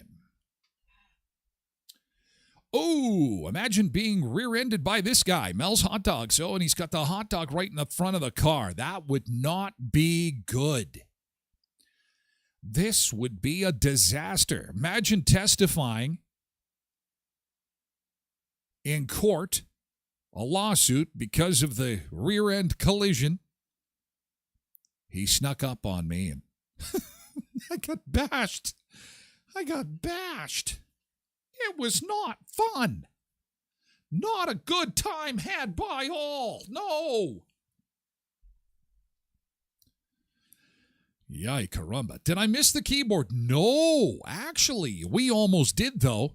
Oh, imagine being rear-ended by this guy, Mel's Hot Dogs. Oh, and he's got the hot dog right in the front of the car. That would not be good. This would be a disaster. Imagine testifying in court, a lawsuit because of the rear-end collision. He snuck up on me and I got bashed. It was not fun. Not a good time had by all. No. Yay, caramba. Did I miss the keyboard? No, actually, we almost did, though.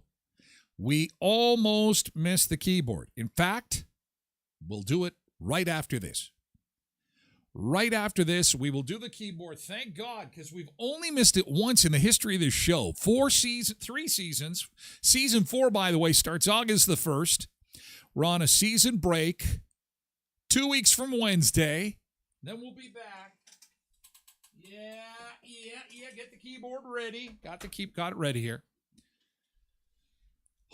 We almost missed the keyboard. In fact, we'll do it right after this. Right after this, we will do the keyboard. Thank God, because we've only missed it once in the history of this show. 3 seasons. Season 4, by the way, starts August the 1st. We're on a season break. 2 weeks from Wednesday. Then we'll be back. Yeah. Get the keyboard ready. Got it ready here.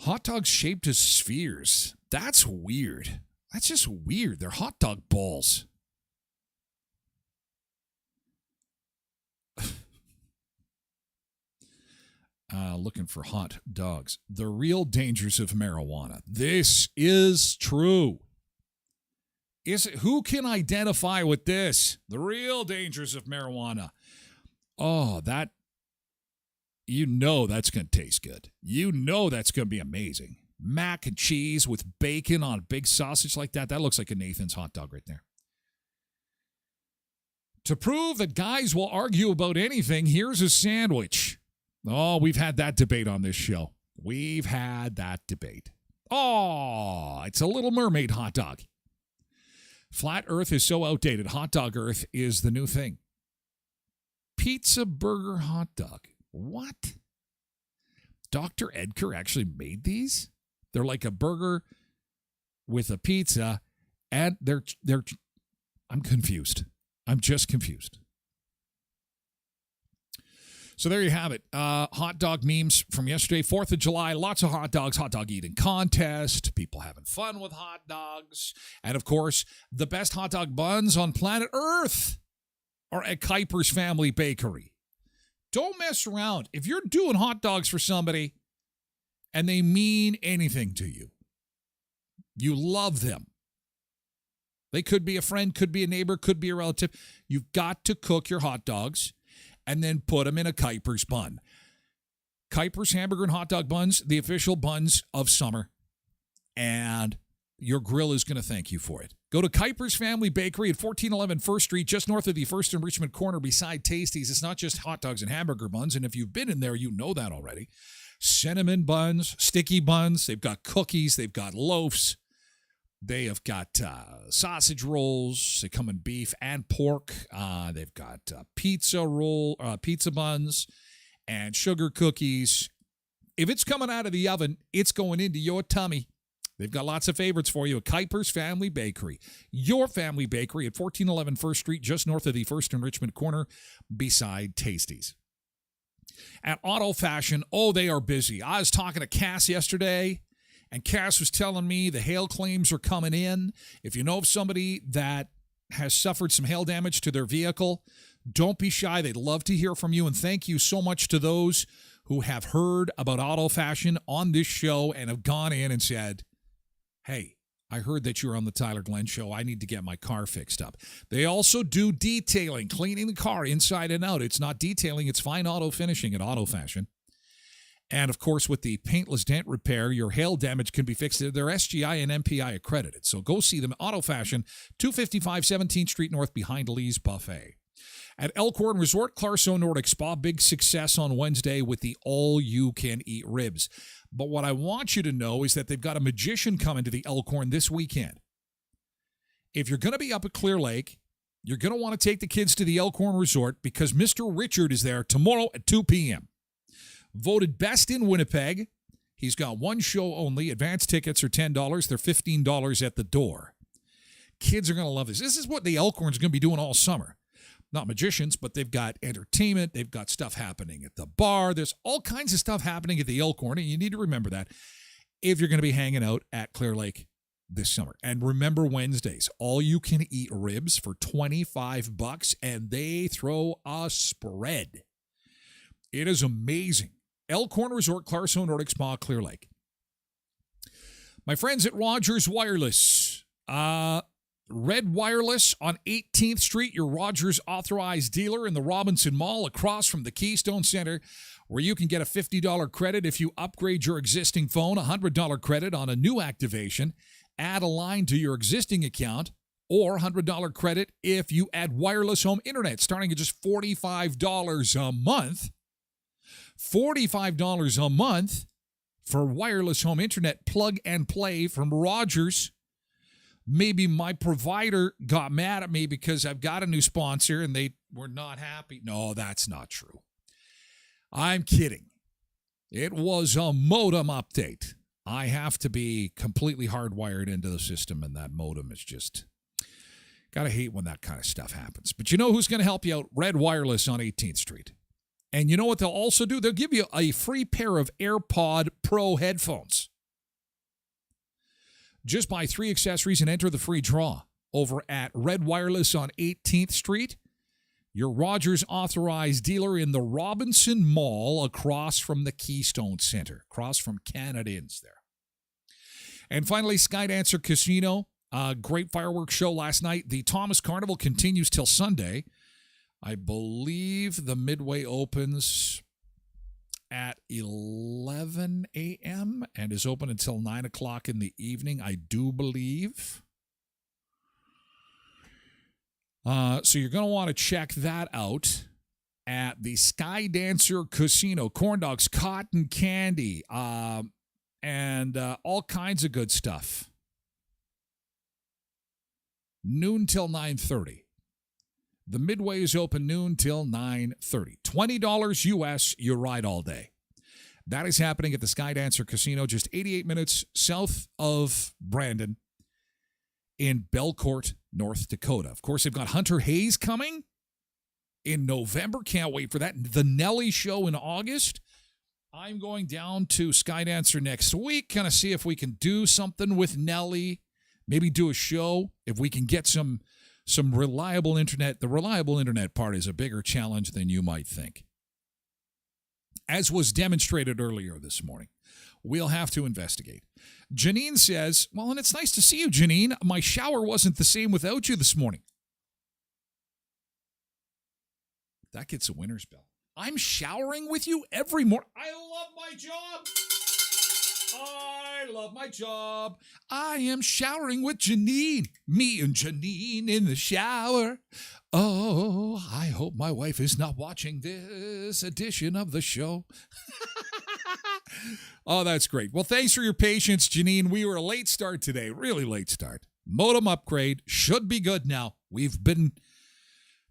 Hot dogs shaped as spheres. That's weird. That's just weird. They're hot dog balls. Looking for hot dogs. The real dangers of marijuana. This is true. Who can identify with this? The real dangers of marijuana. Oh, that's going to taste good. That's going to be amazing. Mac and cheese with bacon on a big sausage like that. That looks like a Nathan's hot dog right there. To prove that guys will argue about anything, here's a sandwich. Oh, we've had that debate on this show. We've had that debate. Oh, it's a Little Mermaid hot dog. Flat Earth is so outdated. Hot dog Earth is the new thing. Pizza burger hot dog. What? Dr. Edgar actually made these? They're like a burger with a pizza, and they're I'm confused. I'm just confused. So there you have it. Hot dog memes from yesterday, 4th of July. Lots of hot dogs, hot dog eating contest, people having fun with hot dogs. And, of course, the best hot dog buns on planet Earth are at Kuiper's Family Bakery. Don't mess around. If you're doing hot dogs for somebody and they mean anything to you, you love them. They could be a friend, could be a neighbor, could be a relative. You've got to cook your hot dogs and then put them in a Kuiper's bun. Kuiper's hamburger and hot dog buns, the official buns of summer. And your grill is going to thank you for it. Go to Kuiper's Family Bakery at 1411 1st Street, just north of the 1st and Richmond corner beside Tasties. It's not just hot dogs and hamburger buns, and if you've been in there, you know that already. Cinnamon buns, sticky buns. They've got cookies. They've got loaves. They have got sausage rolls. They come in beef and pork. They've got pizza buns and sugar cookies. If it's coming out of the oven, it's going into your tummy. They've got lots of favorites for you at Kuiper's Family Bakery. Your family bakery at 1411 1st Street, just north of the 1st and Richmond corner, beside Tasties. At Auto Fashion, they are busy. I was talking to Cass yesterday, and Cass was telling me the hail claims are coming in. If you know of somebody that has suffered some hail damage to their vehicle, don't be shy. They'd love to hear from you, and thank you so much to those who have heard about Auto Fashion on this show and have gone in and said, hey, I heard that you're on the Tyler Glen Show. I need to get my car fixed up. They also do detailing, cleaning the car inside and out. It's not detailing. It's fine auto finishing at Auto Fashion. And, of course, with the paintless dent repair, your hail damage can be fixed. They're SGI and MPI accredited. So go see them at Auto Fashion, 255 17th Street North behind Lee's Buffet. At Elkhorn Resort, Clarso Nordic Spa, big success on Wednesday with the all-you-can-eat ribs. But what I want you to know is that they've got a magician coming to the Elkhorn this weekend. If you're going to be up at Clear Lake, you're going to want to take the kids to the Elkhorn Resort because Mr. Richard is there tomorrow at 2 p.m. Voted best in Winnipeg. He's got one show only. Advance tickets are $10. They're $15 at the door. Kids are going to love this. This is what the Elkhorn's going to be doing all summer. Not magicians, but they've got entertainment. They've got stuff happening at the bar. There's all kinds of stuff happening at the Elkhorn, and you need to remember that if you're going to be hanging out at Clear Lake this summer. And remember Wednesdays, all-you-can-eat ribs for $25, and they throw a spread. It is amazing. Elkhorn Resort, Clarso Nordic Spa, Clear Lake. My friends at Rogers Wireless. Red Wireless on 18th Street, your Rogers authorized dealer in the Robinson Mall across from the Keystone Center, where you can get a $50 credit if you upgrade your existing phone, a $100 credit on a new activation, add a line to your existing account, or $100 credit if you add wireless home internet, starting at just $45 a month. $45 a month for wireless home internet plug and play from Rogers. Maybe my provider got mad at me because I've got a new sponsor and they were not happy. No, that's not true. I'm kidding. It was a modem update. I have to be completely hardwired into the system, and that modem is just... Gotta hate when that kind of stuff happens. But you know who's going to help you out? Red Wireless on 18th Street. And you know what they'll also do? They'll give you a free pair of AirPod Pro headphones. Just buy 3 accessories and enter the free draw over at Red Wireless on 18th Street, your Rogers authorized dealer in the Robinson Mall across from the Keystone Center, across from Canada Inns there. And finally, Skydancer Casino, great fireworks show last night. The Thomas Carnival continues till Sunday. I believe the Midway opens at 11 a.m. and is open until 9 o'clock in the evening, I do believe. So you're going to want to check that out at the Skydancer Casino. Corn dogs, cotton candy, and all kinds of good stuff. Noon till 9:30. The Midway is open noon till 9:30. $20 US, you ride all day. That is happening at the Skydancer Casino, just 88 minutes south of Brandon in Belcourt, North Dakota. Of course, they've got Hunter Hayes coming in November. Can't wait for that. The Nelly show in August. I'm going down to Skydancer next week, kind of see if we can do something with Nelly, maybe do a show, if we can get some reliable internet. The reliable internet part is a bigger challenge than you might think. As was demonstrated earlier this morning, we'll have to investigate. Janine says, well, and it's nice to see you, Janine. My shower wasn't the same without you this morning. That gets a winner's bell. I'm showering with you every morning. I love my job. I love my job. I am showering with Janine. Me and Janine in the shower. Oh, I hope my wife is not watching this edition of the show. Oh, that's great. Well, thanks for your patience, Janine. We were a late start today, really late start. Modem upgrade should be good now. We've been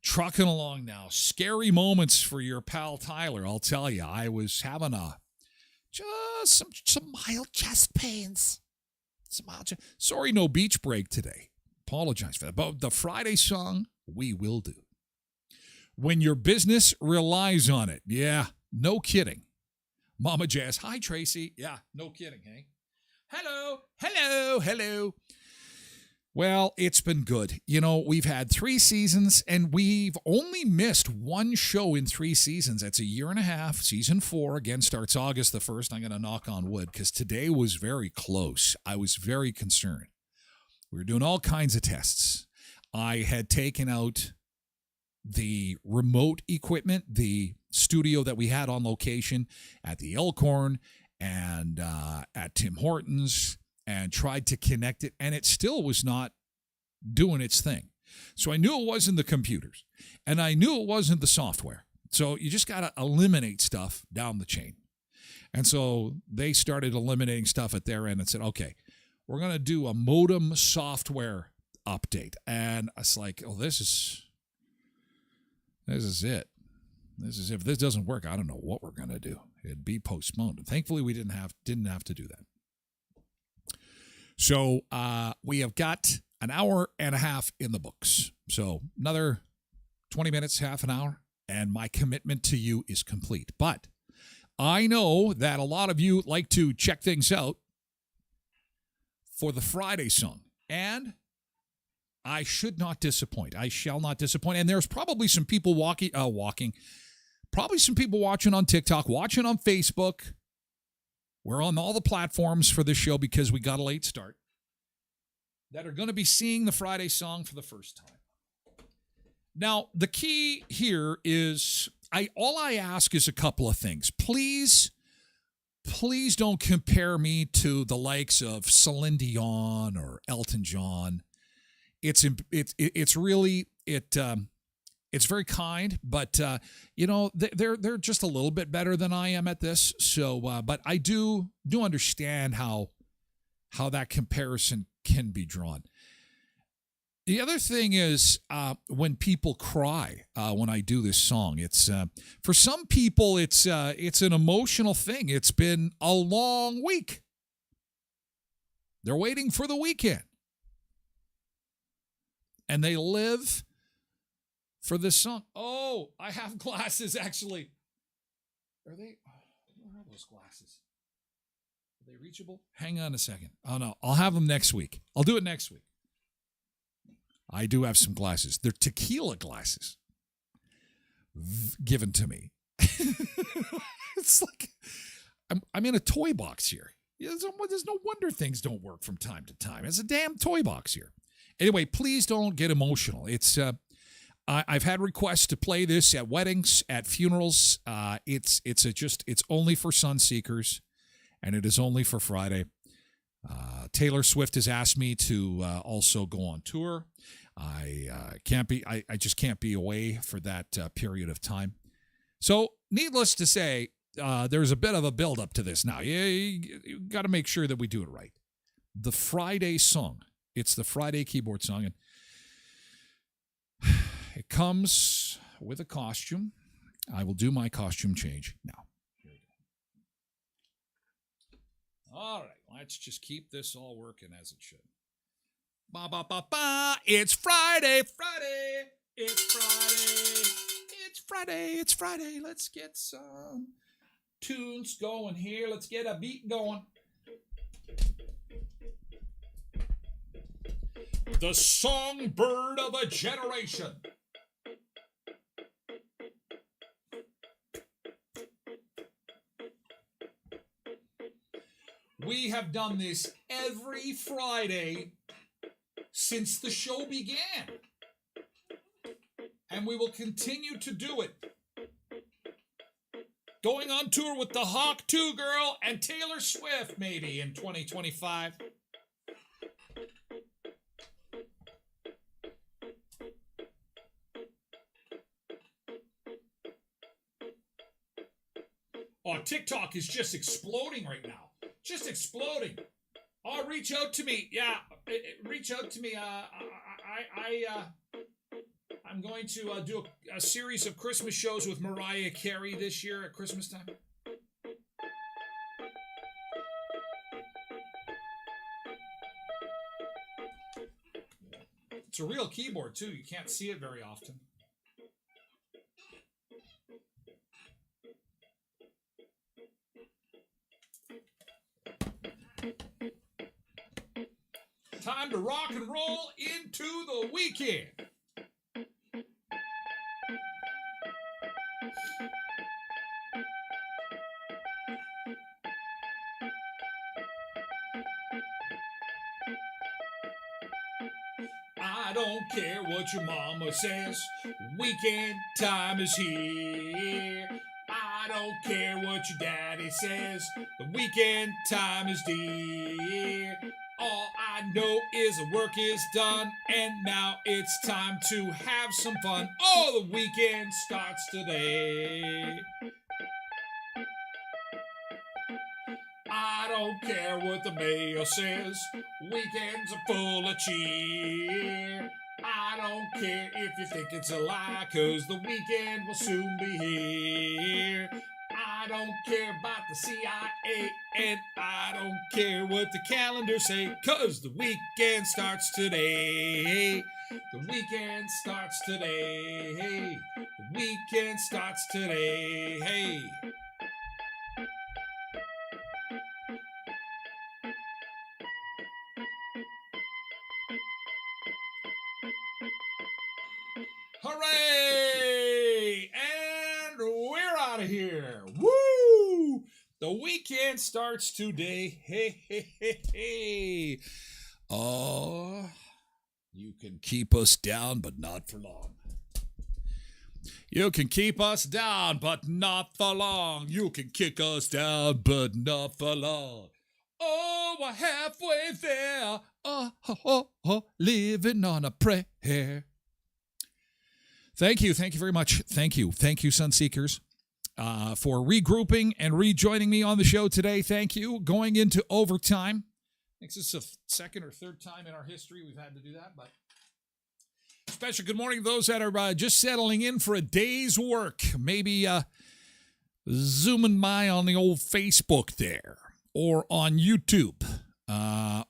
trucking along now. Scary moments for your pal Tyler, I'll tell you. I was having just some mild chest pains. Sorry, no beach break today. Apologize for that. But the Friday song, we will do. When your business relies on it. Yeah, no kidding. Mama Jazz, hi, Tracy. Yeah, no kidding, hey? Hello, hello, hello. Well, it's been good. You know, we've had 3 seasons, and we've only missed one show in 3 seasons. That's a year and a half. Season 4, again, starts August the 1st. I'm going to knock on wood, because today was very close. I was very concerned. We were doing all kinds of tests. I had taken out the remote equipment, the studio that we had on location at the Elkhorn and at Tim Hortons, and tried to connect it, and it still was not doing its thing. So I knew it wasn't the computers, and I knew it wasn't the software. So you just got to eliminate stuff down the chain. And so they started eliminating stuff at their end and said, okay, we're going to do a modem software update. And it's like, oh, this is it. If this doesn't work, I don't know what we're going to do. It'd be postponed. And thankfully, we didn't have to do that. So we have got an hour and a half in the books. So another 20 minutes, half an hour, and my commitment to you is complete. But I know that a lot of you like to check things out for the Friday song. And I should not disappoint. I shall not disappoint. And there's probably some people probably some people watching on TikTok, watching on Facebook. We're on all the platforms for this show because we got a late start, that are going to be seeing the Friday song for the first time. Now, the key here is, all I ask is a couple of things. Please don't compare me to the likes of Celine Dion or Elton John. It's very kind, but they're just a little bit better than I am at this. So, but I do understand how that comparison can be drawn. The other thing is when people cry when I do this song. It's for some people it's an emotional thing. It's been a long week. They're waiting for the weekend, and they live for this song. Oh, I have glasses, actually. Where are those glasses? Are they reachable? Hang on a second. Oh, no. I'll have them next week. I'll do it next week. I do have some glasses. They're tequila glasses given to me. It's like I'm in a toy box here. There's no wonder things don't work from time to time. It's a damn toy box here. Anyway, please don't get emotional. It's I've had requests to play this at weddings, at funerals. It's only for sun seekers, and it is only for Friday. Taylor Swift has asked me to also go on tour. I just can't be away for that period of time. So, needless to say, there's a bit of a build-up to this now. You got to make sure that we do it right. The Friday song. It's the Friday keyboard song, and it comes with a costume. I will do my costume change now. All right, let's just keep this all working as it should. Ba ba ba ba! It's Friday, Friday. It's Friday. It's Friday. It's Friday. Let's get some tunes going here. Let's get a beat going. The songbird of a generation. We have done this every Friday since the show began. And we will continue to do it. Going on tour with the Hawk 2 Girl and Taylor Swift, maybe, in 2025. Oh, TikTok is just exploding right now. Just exploding. Oh, reach out to me. Yeah, reach out to me. I'm going to do a series of Christmas shows with Mariah Carey this year at Christmas time. It's a real keyboard, too. You can't see it very often. Time to rock and roll into the weekend. I don't care what your mama says, weekend time is here. I don't care what your daddy says, the weekend time is dear. All I know is the work is done, and now it's time to have some fun. Oh, the weekend starts today. I don't care what the mayor says, weekends are full of cheer. I don't care if you think it's a lie, 'cause the weekend will soon be here. I don't care about the CIA, and I don't care what the calendar say, 'cause the weekend starts today. The weekend starts today. The weekend starts today. Hey. Hooray! And we're out of here. Woo! The weekend starts today. Hey, hey, hey, hey. Oh, you can keep us down, but not for long. You can keep us down, but not for long. You can kick us down, but not for long. Oh, we're halfway there. Living on a prayer. Thank you very much. Thank you, Sunseekers, for regrouping and rejoining me on the show today. Thank you. Going into overtime. I think this is the second or third time in our history we've had to do that. But special good morning to those that are just settling in for a day's work. Maybe zooming by on the old Facebook there, or on YouTube,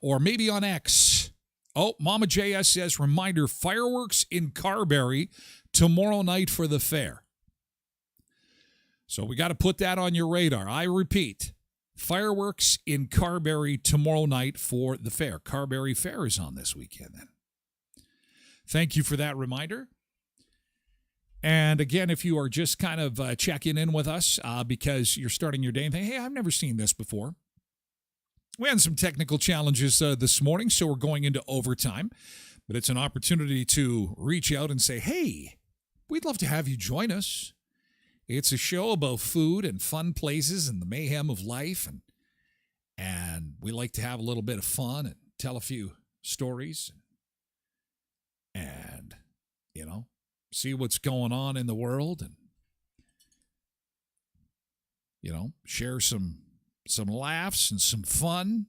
or maybe on X. Oh, Mama JS says, reminder, fireworks in Carberry tomorrow night for the fair. So we got to put that on your radar. I repeat, fireworks in Carberry tomorrow night for the fair. Carberry Fair is on this weekend then. Thank you for that reminder. And again, if you are just kind of checking in with us because you're starting your day and think, hey, I've never seen this before. We had some technical challenges this morning, so we're going into overtime. But it's an opportunity to reach out and say, hey, we'd love to have you join us. It's a show about food and fun places and the mayhem of life. And we like to have a little bit of fun and tell a few stories. And you know, see what's going on in the world. And, you know, share some laughs and some fun,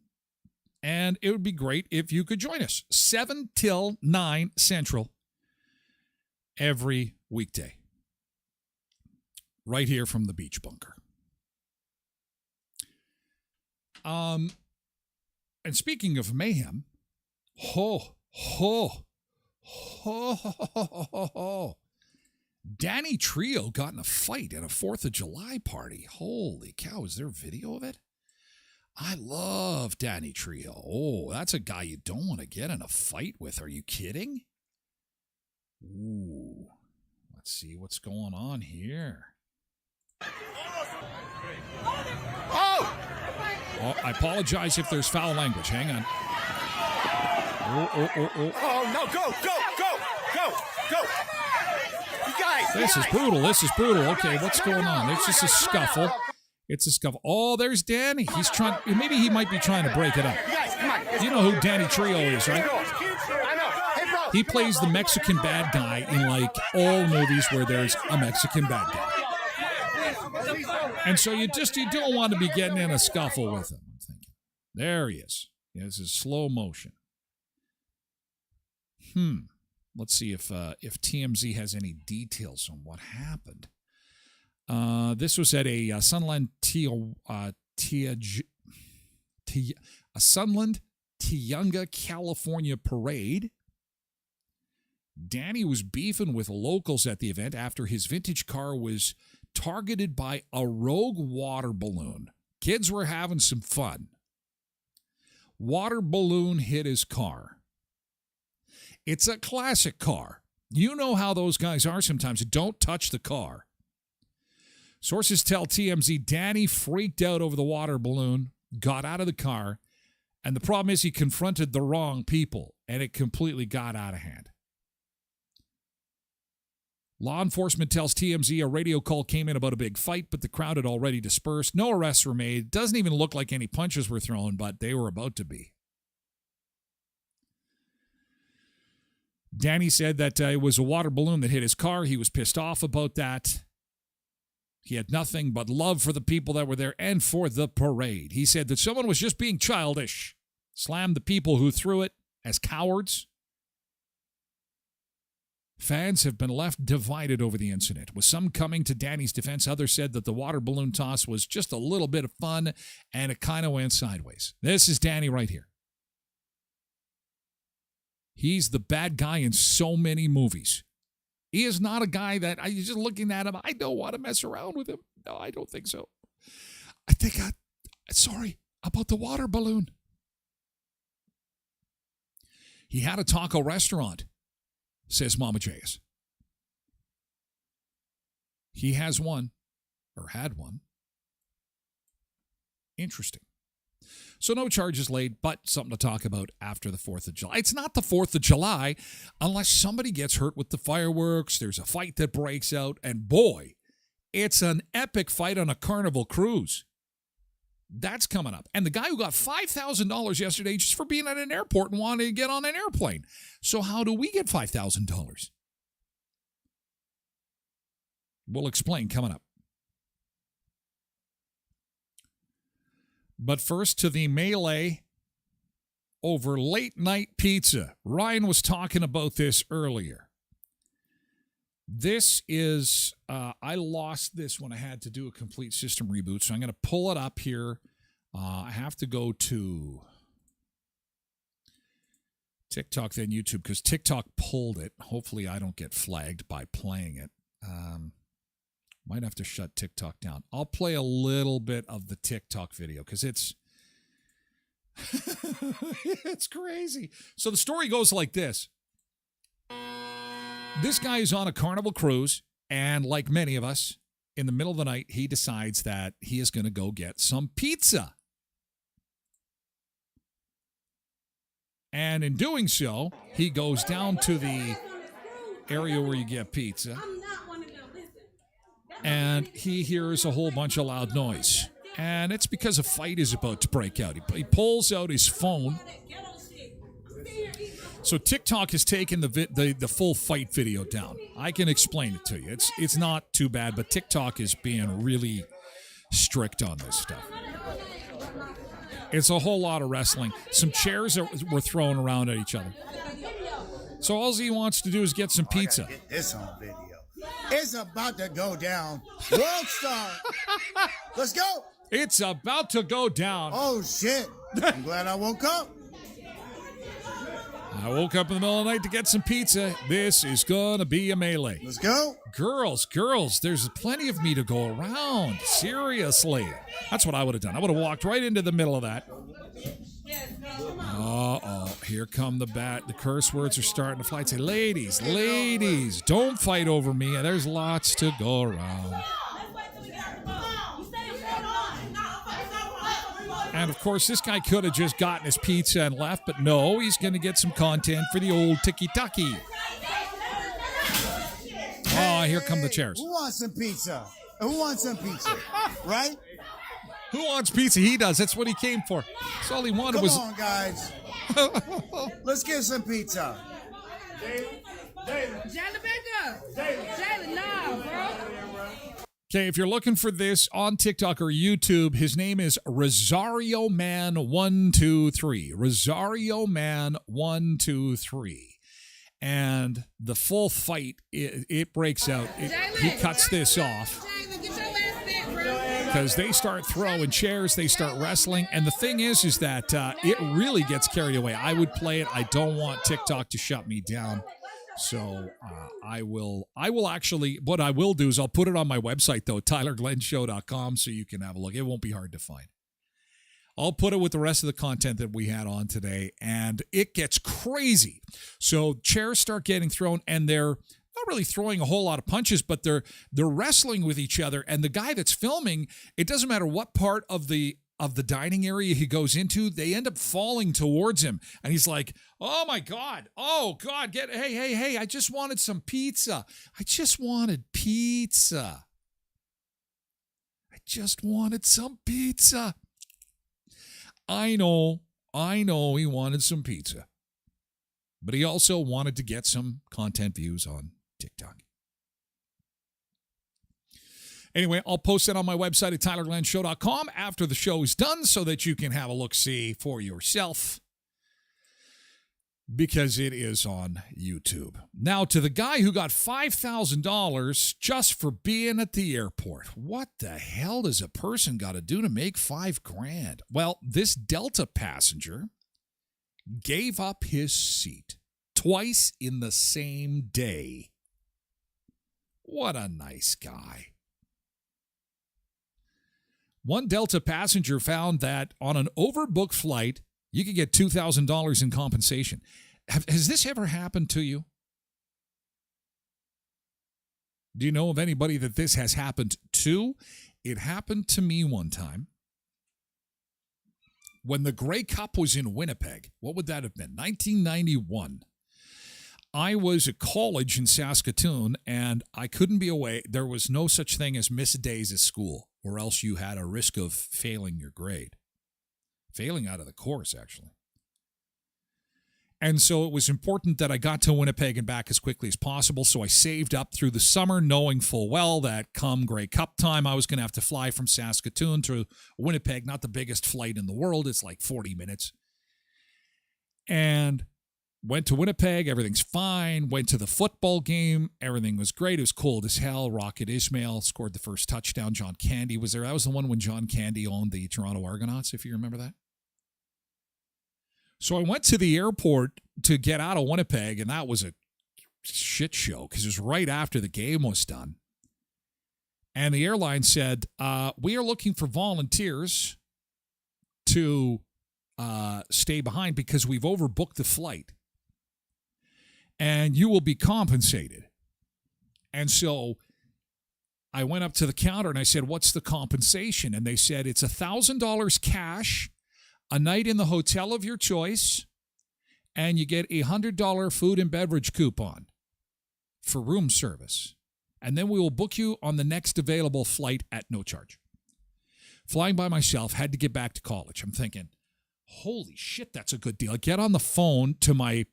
and it would be great if you could join us 7 till 9 Central every weekday right here from the Beach Bunker. And speaking of mayhem, Danny Trio got in a fight at a 4th of July party. Holy cow, is there video of it? I love Danny Trio. Oh, that's a guy you don't want to get in a fight with. Are you kidding? Ooh, let's see what's going on here. Oh, I apologize if there's foul language. Hang on. Oh, no, go. Go. You guys. This is brutal. This is brutal. Okay, what's going on? It's just a scuffle. It's a scuffle. Oh, there's Danny. He's trying. Maybe he might be trying to break it up. You guys, come on. You know who Danny Trio is, right? I know. Hey, bro. He plays the Mexican bad guy in like all movies where there's a Mexican bad guy. And so you don't want to be getting in a scuffle with him, I'm thinking. There he is. Yeah, this is slow motion. Let's see if TMZ has any details on what happened. This was at a Sunland Tioga, California parade. Danny was beefing with locals at the event after his vintage car was targeted by a rogue water balloon. Kids were having some fun. Water balloon hit his car. It's a classic car. You know how those guys are sometimes. Don't touch the car. Sources tell TMZ Danny freaked out over the water balloon, got out of the car, and the problem is he confronted the wrong people, and it completely got out of hand. Law enforcement tells TMZ a radio call came in about a big fight, but the crowd had already dispersed. No arrests were made. Doesn't even look like any punches were thrown, but they were about to be. Danny said that it was a water balloon that hit his car. He was pissed off about that. He had nothing but love for the people that were there and for the parade. He said that someone was just being childish, slammed the people who threw it as cowards. Fans have been left divided over the incident, with some coming to Danny's defense. Others said that the water balloon toss was just a little bit of fun and it kind of went sideways. This is Danny right here. He's the bad guy in so many movies. He is not a guy that I just looking at him. I don't want to mess around with him. No, I don't think so. Sorry about the water balloon. He had a taco restaurant, says Mama J.S. He has one, or had one. Interesting. So no charges laid, but something to talk about after the 4th of July. It's not the 4th of July unless somebody gets hurt with the fireworks, there's a fight that breaks out, and boy, it's an epic fight on a Carnival cruise. That's coming up. And the guy who got $5,000 yesterday just for being at an airport and wanting to get on an airplane. So how do we get $5,000? We'll explain coming up. But first to the melee over late night pizza. Ryan was talking about this earlier. This is, I lost this when I had to do a complete system reboot, so I'm going to pull it up here. I have to go to TikTok, then YouTube, because TikTok pulled it. Hopefully I don't get flagged by playing it. Might have to shut TikTok down. I'll play a little bit of the TikTok video because it's it's crazy. So the story goes like this. This guy is on a Carnival cruise, and like many of us, in the middle of the night, he decides that he is going to go get some pizza. And in doing so, he goes down to the area where you get pizza. And he hears a whole bunch of loud noise. And it's because a fight is about to break out. He pulls out his phone. So TikTok has taken the full fight video down. I can explain it to you. It's not too bad, but TikTok is being really strict on this stuff. It's a whole lot of wrestling. Some chairs were thrown around at each other. So all he wants to do is get some pizza. Get this on video. It's about to go down. World Star. Let's go. It's about to go down. Oh, shit. I'm glad I woke up. I woke up in the middle of the night to get some pizza. This is going to be a melee. Let's go. Girls, there's plenty of me to go around. Seriously. That's what I would have done. I would have walked right into the middle of that. Uh-oh. Here come the curse words are starting to fly. I'd say, ladies, don't fight over me. There's lots to go around. And, of course, this guy could have just gotten his pizza and left, but no, he's going to get some content for the old tiki-taki. Oh, here come the chairs. Who wants some pizza? Who wants some pizza? Right? Who wants pizza? He does. That's what he came for. That's all he wanted was... Come on, guys. Let's get some pizza. Jalen, nah, bro. Okay, if you're looking for this on TikTok or YouTube, his name is Rosario Man 123. Rosario Man 123. And the full fight, it breaks out. He cuts this off. Because they start throwing chairs, they start wrestling, and the thing is that it really gets carried away. I would play it. I don't want TikTok to shut me down, so I will actually. What I will do is I'll put it on my website though, tylerglenshow.com, so you can have a look. It won't be hard to find. I'll put it with the rest of the content that we had on today, and it gets crazy. So chairs start getting thrown, and they're not really throwing a whole lot of punches, but they're wrestling with each other. And the guy that's filming, it doesn't matter what part of the dining area he goes into, they end up falling towards him. And he's like, oh my God, hey, I just wanted some pizza. I just wanted pizza. I just wanted some pizza. I know he wanted some pizza. But he also wanted to get some content views on TikTok. Anyway, I'll post it on my website at tylerglenshow.com after the show is done so that you can have a look-see for yourself, because it is on YouTube. Now, to the guy who got $5,000 just for being at the airport. What the hell does a person got to do to make $5,000? Well, this Delta passenger gave up his seat twice in the same day. What a nice guy. One Delta passenger found that on an overbooked flight, you could get $2,000 in compensation. Has this ever happened to you? Do you know of anybody that this has happened to? It happened to me one time. When the Grey Cup was in Winnipeg, what would that have been? 1991. I was at college in Saskatoon, and I couldn't be away. There was no such thing as missed days at school, or else you had a risk of failing your grade. Failing out of the course, actually. And so it was important that I got to Winnipeg and back as quickly as possible, so I saved up through the summer, knowing full well that come Grey Cup time, I was going to have to fly from Saskatoon to Winnipeg, not the biggest flight in the world. It's like 40 minutes. And went to Winnipeg, everything's fine. Went to the football game, everything was great. It was cold as hell. Rocket Ismail scored the first touchdown. John Candy was there. That was the one when John Candy owned the Toronto Argonauts, if you remember that. So I went to the airport to get out of Winnipeg, and that was a shit show because it was right after the game was done. And the airline said, we are looking for volunteers to stay behind because we've overbooked the flight. And you will be compensated. And so I went up to the counter and I said, what's the compensation? And they said, it's $1,000 cash, a night in the hotel of your choice, and you get a $100 food and beverage coupon for room service. And then we will book you on the next available flight at no charge. Flying by myself, had to get back to college. I'm thinking, holy shit, that's a good deal. I get on the phone to my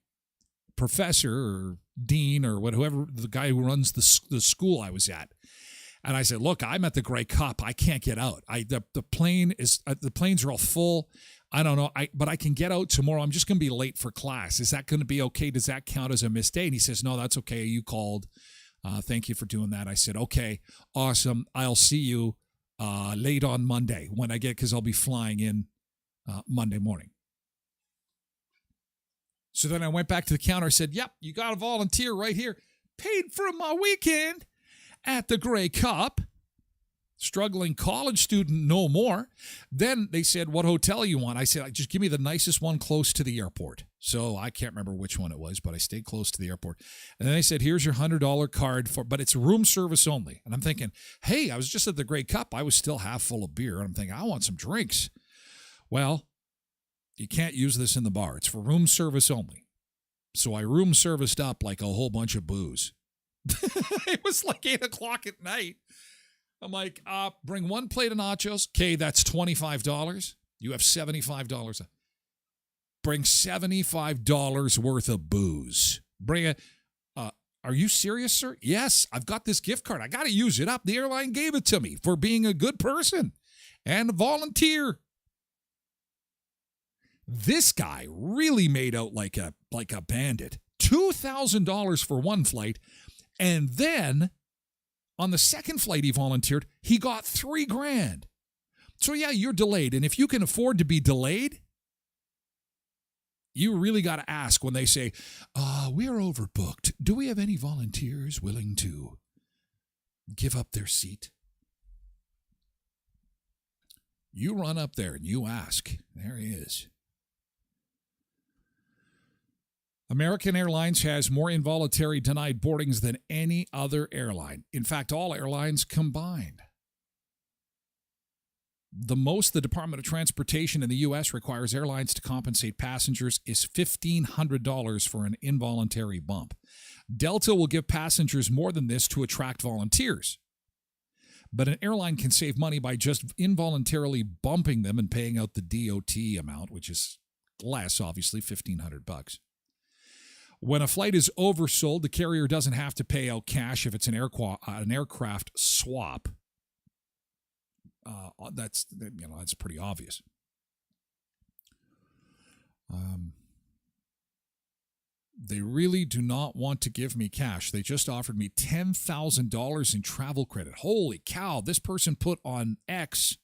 professor or dean or whoever, the guy who runs the school I was at. And I said, look, I'm at the Grey Cup. I can't get out. The planes are all full. I don't know. But I can get out tomorrow. I'm just going to be late for class. Is that going to be okay? Does that count as a missed day? And he says, no, that's okay. You called. Thank you for doing that. I said, okay, awesome. I'll see you late on Monday when I get, because I'll be flying in Monday morning. So then I went back to the counter. I said, yep, you got a volunteer right here. Paid for my weekend at the Grey Cup. Struggling college student no more. Then they said, what hotel you want? I said, just give me the nicest one close to the airport. So I can't remember which one it was, but I stayed close to the airport. And then they said, here's your $100 card, but it's room service only. And I'm thinking, hey, I was just at the Grey Cup. I was still half full of beer. And I'm thinking, I want some drinks. Well, you can't use this in the bar. It's for room service only. So I room serviced up like a whole bunch of booze. It was like 8 o'clock at night. I'm like, bring one plate of nachos. Okay, that's $25. You have $75. Bring $75 worth of booze. Bring a. Are you serious, sir? Yes, I've got this gift card. I got to use it up. The airline gave it to me for being a good person and a volunteer. This guy really made out like a bandit. $2,000 for one flight, and then on the second flight he volunteered, he got $3,000. So yeah, you're delayed, and if you can afford to be delayed, you really got to ask when they say, we're overbooked. Do we have any volunteers willing to give up their seat? You run up there and you ask. There he is. American Airlines has more involuntary denied boardings than any other airline. In fact, all airlines combined. The most the Department of Transportation in the U.S. requires airlines to compensate passengers is $1,500 for an involuntary bump. Delta will give passengers more than this to attract volunteers. But an airline can save money by just involuntarily bumping them and paying out the DOT amount, which is less, obviously, $1,500. When a flight is oversold, the carrier doesn't have to pay out cash if it's an aircraft swap. That's pretty obvious. They really do not want to give me cash. They just offered me $10,000 in travel credit. Holy cow, this person put on X.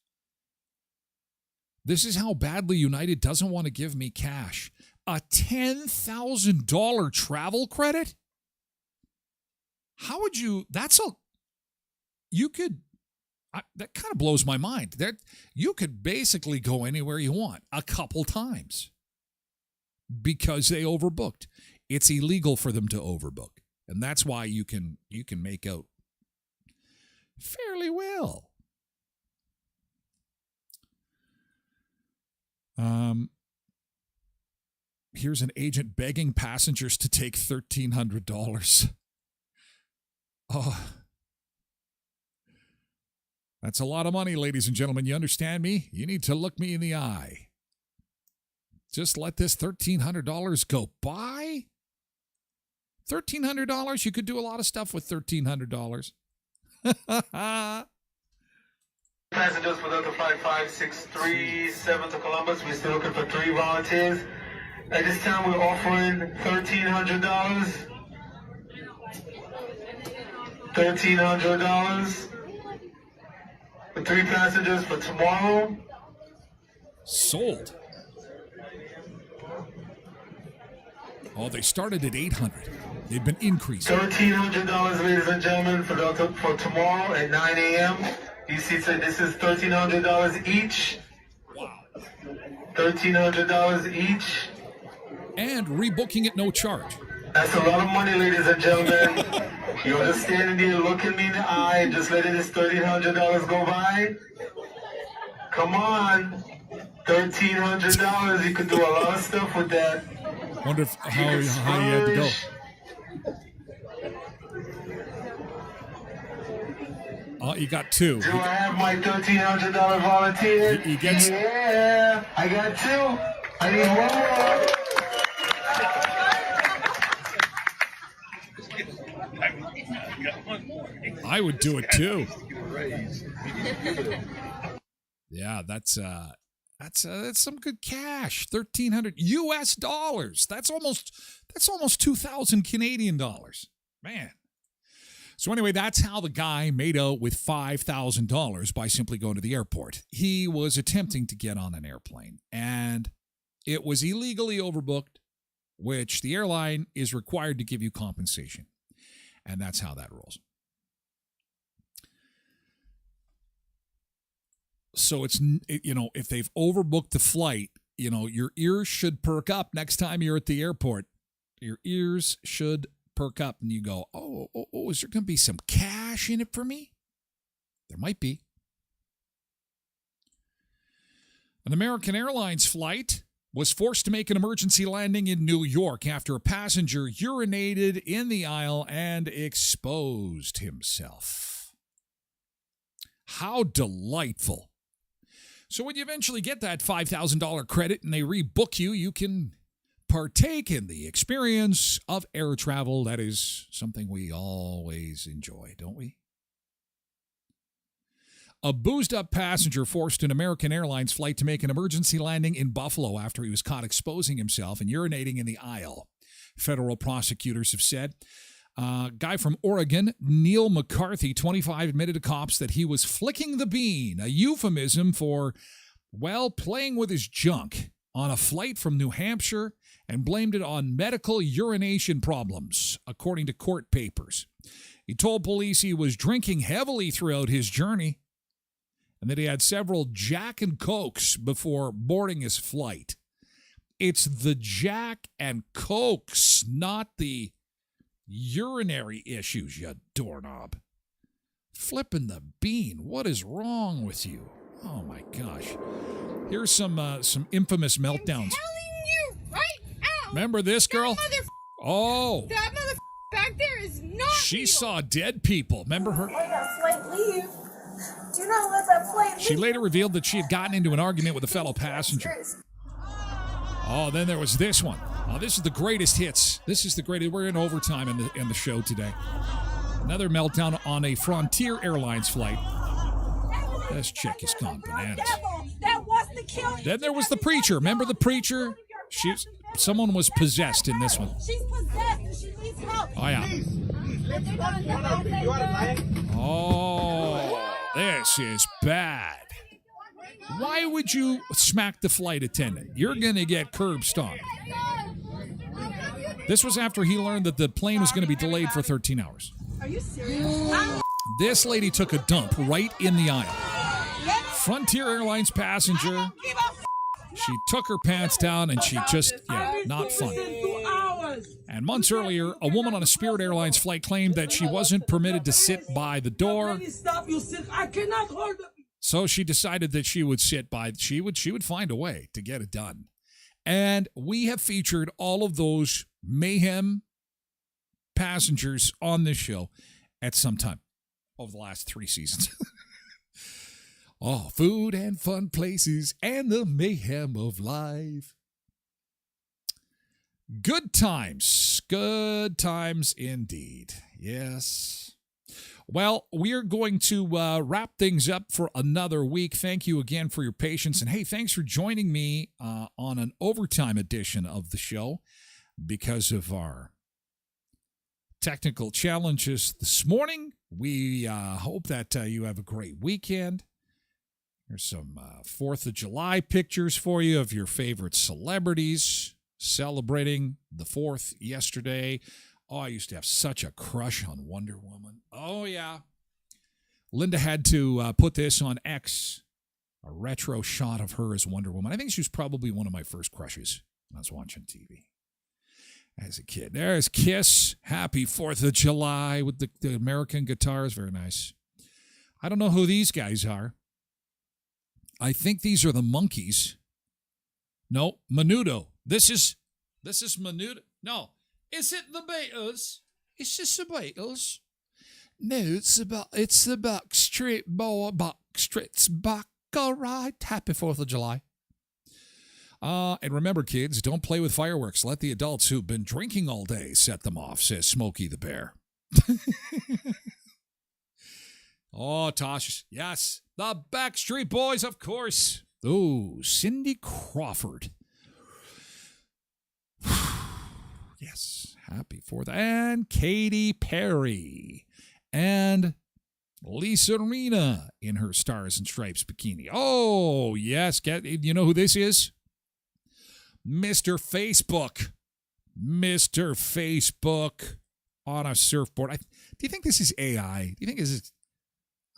This is how badly United doesn't want to give me cash. A $10,000 travel credit? How would you, that kind of blows my mind. That you could basically go anywhere you want a couple times because they overbooked. It's illegal for them to overbook, and that's why you can make out fairly well. Here's an agent begging passengers to take $1,300. Oh, that's a lot of money, ladies and gentlemen. You understand me? You need to look me in the eye. Just let this $1,300 go by. $1,300, you could do a lot of stuff with $1,300. Passengers for Delta Flight 5637 to Columbus. We're still looking for 3 volunteers. At this time, we're offering $1,300. $1,300 for 3 passengers for tomorrow. Sold. Oh, they started at $800. They've been increasing. $1,300, ladies and gentlemen, for Delta for tomorrow at 9 a.m. These seats are, this is $1,300 each. Wow. $1,300 each. And rebooking at no charge. That's a lot of money, ladies and gentlemen. You're just standing there looking me in the eye and just letting this $1,300 go by? Come on. $1,300. You could do a lot of stuff with that. Wonder how you had to go. Oh, you got 2. Do I have my $1,300 volunteer? He gets... Yeah, I got 2. I need one more. I would do it too. Yeah, that's some good cash. $1,300 US dollars. That's almost 2,000 Canadian dollars. Man. So anyway, that's how the guy made out with $5,000 by simply going to the airport. He was attempting to get on an airplane, and it was illegally overbooked, which the airline is required to give you compensation. And that's how that rolls. So it's, if they've overbooked the flight, your ears should perk up next time you're at the airport. Your ears should perk up and you go, oh, is there going to be some cash in it for me? There might be. An American Airlines flight was forced to make an emergency landing in New York after a passenger urinated in the aisle and exposed himself. How delightful. So when you eventually get that $5,000 credit and they rebook you, you can partake in the experience of air travel. That is something we always enjoy, don't we? A boozed-up passenger forced an American Airlines flight to make an emergency landing in Buffalo after he was caught exposing himself and urinating in the aisle, federal prosecutors have said. Guy from Oregon, Neil McCarthy, 25, admitted to cops that he was flicking the bean, a euphemism for, well, playing with his junk, on a flight from New Hampshire and blamed it on medical urination problems, according to court papers. He told police he was drinking heavily throughout his journey and that he had several Jack and Cokes before boarding his flight. It's the Jack and Cokes, not the urinary issues, you doorknob. Flipping the bean. What is wrong with you? Oh, my gosh. Here's some infamous meltdowns. I'm telling you right now. Remember this girl? Oh. That mother back there is not She real. saw dead people. Remember her? Let that flight leave. Do not let that flight leave. She later revealed that she had gotten into an argument with a fellow passenger. Oh, then there was this one. Oh, this is the greatest hits. This is the greatest. We're in overtime in the show today. Another meltdown on a Frontier Airlines flight. This chick is gone bananas. That was the kill. Then there was the preacher. Remember the preacher? Someone was possessed in this one. She's possessed and she needs help. Oh, yeah. Oh, this is bad. Why would you smack the flight attendant? You're going to get curb stomped. This was after he learned that the plane was going to be delayed for 13 hours. Are you serious? This lady took a dump right in the aisle. Frontier Airlines passenger. She took her pants down and she just, not fun. And months earlier, a woman on a Spirit Airlines flight claimed that she wasn't permitted to sit by the door. So she decided that she would sit by, she would find a way to get it done. And we have featured all of those mayhem passengers on this show at some time over the last 3 seasons. Oh, food and fun places and the mayhem of life. Good times indeed. Yes. Well, we are going to wrap things up for another week. Thank you again for your patience. And hey, thanks for joining me on an overtime edition of the show because of our technical challenges this morning. We hope that you have a great weekend. There's some 4th of July pictures for you of your favorite celebrities celebrating the 4th yesterday. Oh, I used to have such a crush on Wonder Woman. Oh, yeah. Linda had to put this on X, a retro shot of her as Wonder Woman. I think she was probably one of my first crushes when I was watching TV as a kid. There's Kiss. Happy 4th of July with the American guitars. Very nice. I don't know who these guys are. I think these are the Monkees. No, Menudo. This is Menudo. No. Is it the Beatles? Is this the Beatles? No, it's the Backstreet Backstreet's back. All right. Happy 4th of July. And remember, kids, don't play with fireworks. Let the adults who've been drinking all day set them off, says Smokey the Bear. Oh, Tosh. Yes. The Backstreet Boys, of course. Oh, Cindy Crawford. Yes. Happy 4th. And Katy Perry. And Lisa Rinna in her Stars and Stripes bikini. Oh, yes. You know who this is? Mr. Facebook. Mr. Facebook on a surfboard. Do you think this is AI? Do you think this is...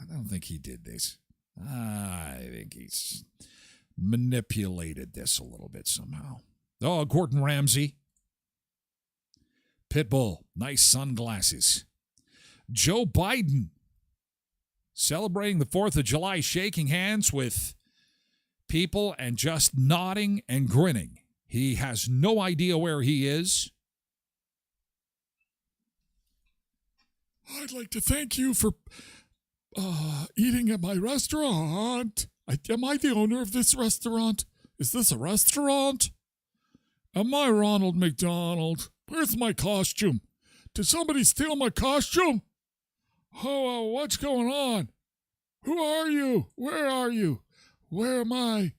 I don't think he did this. I think he's manipulated this a little bit somehow. Oh, Gordon Ramsay. Pitbull. Nice sunglasses. Joe Biden. Celebrating the 4th of July, shaking hands with people and just nodding and grinning. He has no idea where he is. I'd like to thank you for eating at my restaurant. Am I the owner of this restaurant? Is this a restaurant? Am I Ronald McDonald? Where's my costume? Did somebody steal my costume? Oh, what's going on? Who are you? Where are you? Where am I?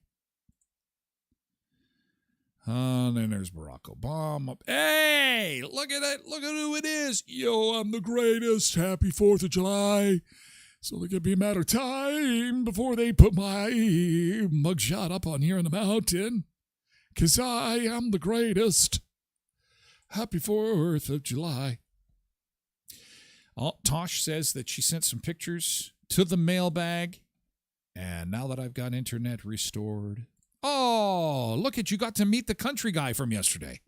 And then there's Barack Obama. Hey, look at it. Look at who it is. Yo, I'm the greatest. Happy 4th of July. So it could be a matter of time before they put my mugshot up on here in the mountain. Because I am the greatest. Happy 4th of July. Oh, Tosh says that she sent some pictures to the mailbag. And now that I've got internet restored. Oh, look at you got to meet the country guy from yesterday.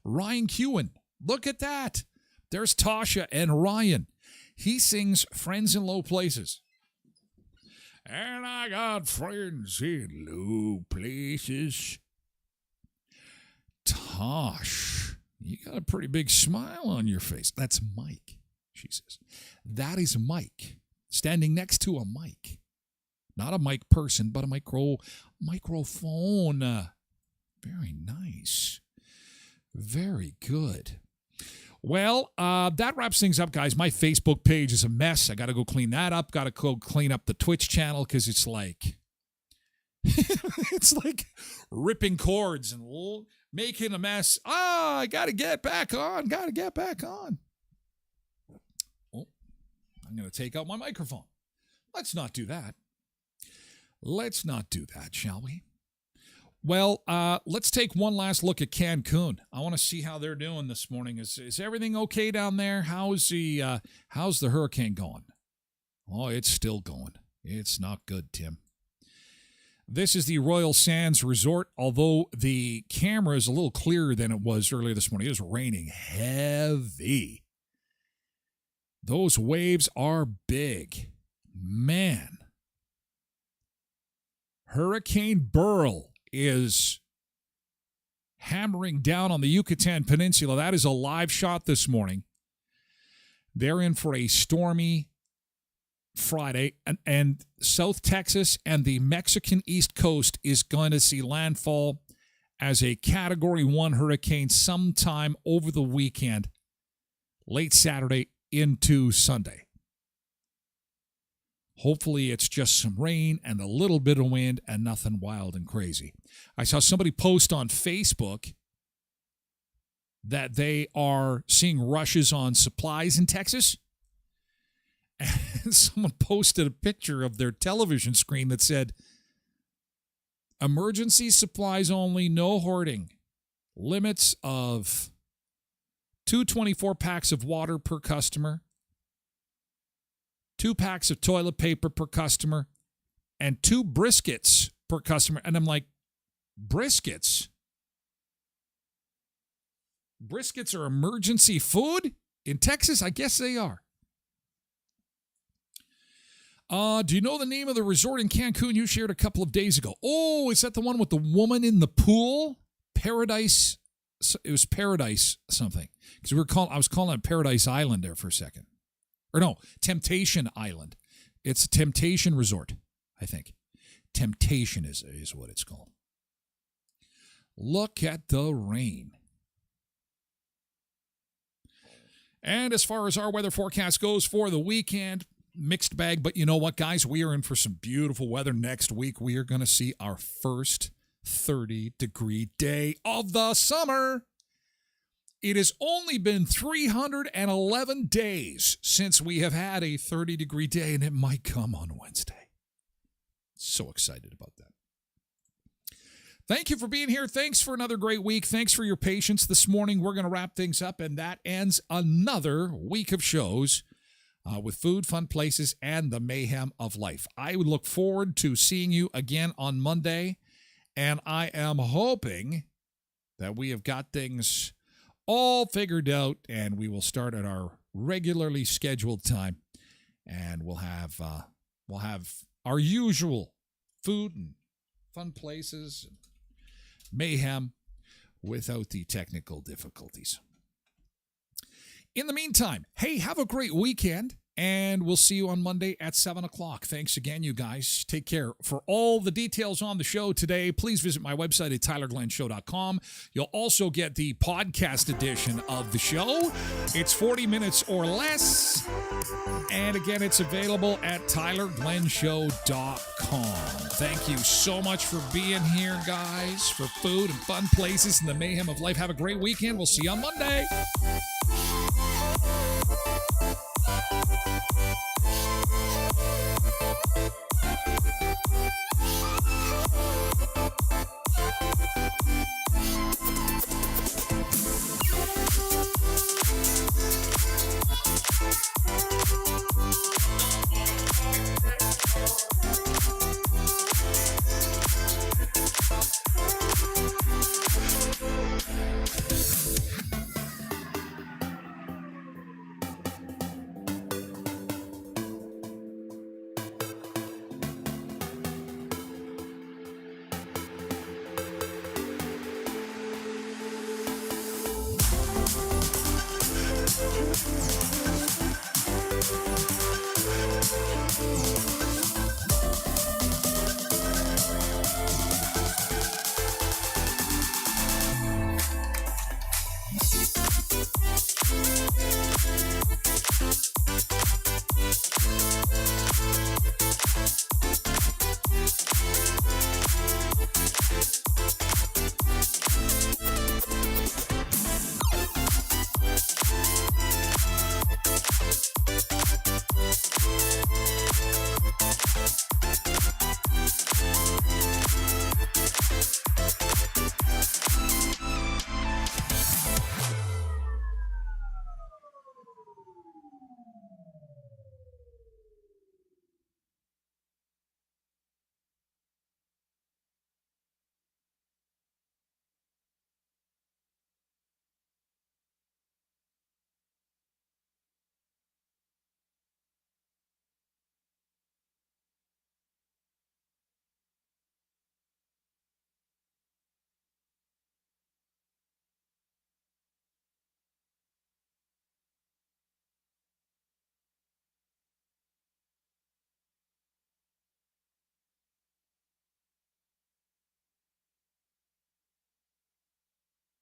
Ryan Kewen. Look at that. There's Tasha and Ryan. He sings Friends in Low Places. And I got friends in low places. Tosh, you got a pretty big smile on your face. That's Mike, she says. That is Mike, standing next to a mic. Not a mic person, but a microphone. Very nice. Very good. Well, that wraps things up, guys. My Facebook page is a mess. I got to go clean that up. Got to go clean up the Twitch channel because it's like ripping cords and making a mess. I got to get back on. Oh, I'm going to take out my microphone. Let's not do that. Shall we? Well, let's take one last look at Cancun. I want to see how they're doing this morning. Is everything okay down there? How's the hurricane going? Oh, it's still going. It's not good, Tim. This is the Royal Sands Resort. Although the camera is a little clearer than it was earlier this morning, it was raining heavy. Those waves are big. Man. Hurricane Beryl is hammering down on the Yucatan Peninsula. That is a live shot this morning. They're in for a stormy Friday, and South Texas and the Mexican East Coast is going to see landfall as a Category 1 hurricane sometime over the weekend, late Saturday into Sunday. Hopefully it's just some rain and a little bit of wind and nothing wild and crazy. I saw somebody post on Facebook that they are seeing rushes on supplies in Texas. And someone posted a picture of their television screen that said, emergency supplies only, no hoarding. Limits of 224 packs of water per customer. 2 packs of toilet paper per customer, and 2 briskets per customer. And I'm like, briskets? Briskets are emergency food in Texas? I guess they are. Do you know the name of the resort in Cancun you shared a couple of days ago? Oh, is that the one with the woman in the pool? Paradise. It was Paradise something. Because I was calling it Paradise Island there for a second. Or no, Temptation Island. It's a Temptation Resort, I think. Temptation is what it's called. Look at the rain. And as far as our weather forecast goes for the weekend, mixed bag. But you know what, guys? We are in for some beautiful weather next week. We are going to see our first 30-degree day of the summer. It has only been 311 days since we have had a 30-degree day, and it might come on Wednesday. So excited about that. Thank you for being here. Thanks for another great week. Thanks for your patience this morning. We're going to wrap things up, and that ends another week of shows with food, fun places, and the mayhem of life. I would look forward to seeing you again on Monday, and I am hoping that we have got things all figured out, and we will start at our regularly scheduled time, and we'll have our usual food and fun places and mayhem without the technical difficulties. In the meantime, hey, have a great weekend, and we'll see you on Monday at 7 o'clock. Thanks again, you guys. Take care. For all the details on the show today, please visit my website at tylerglenshow.com. You'll also get the podcast edition of the show. It's 40 minutes or less. And again, it's available at tylerglenshow.com. Thank you so much for being here, guys, for food and fun places and the mayhem of life. Have a great weekend. We'll see you on Monday.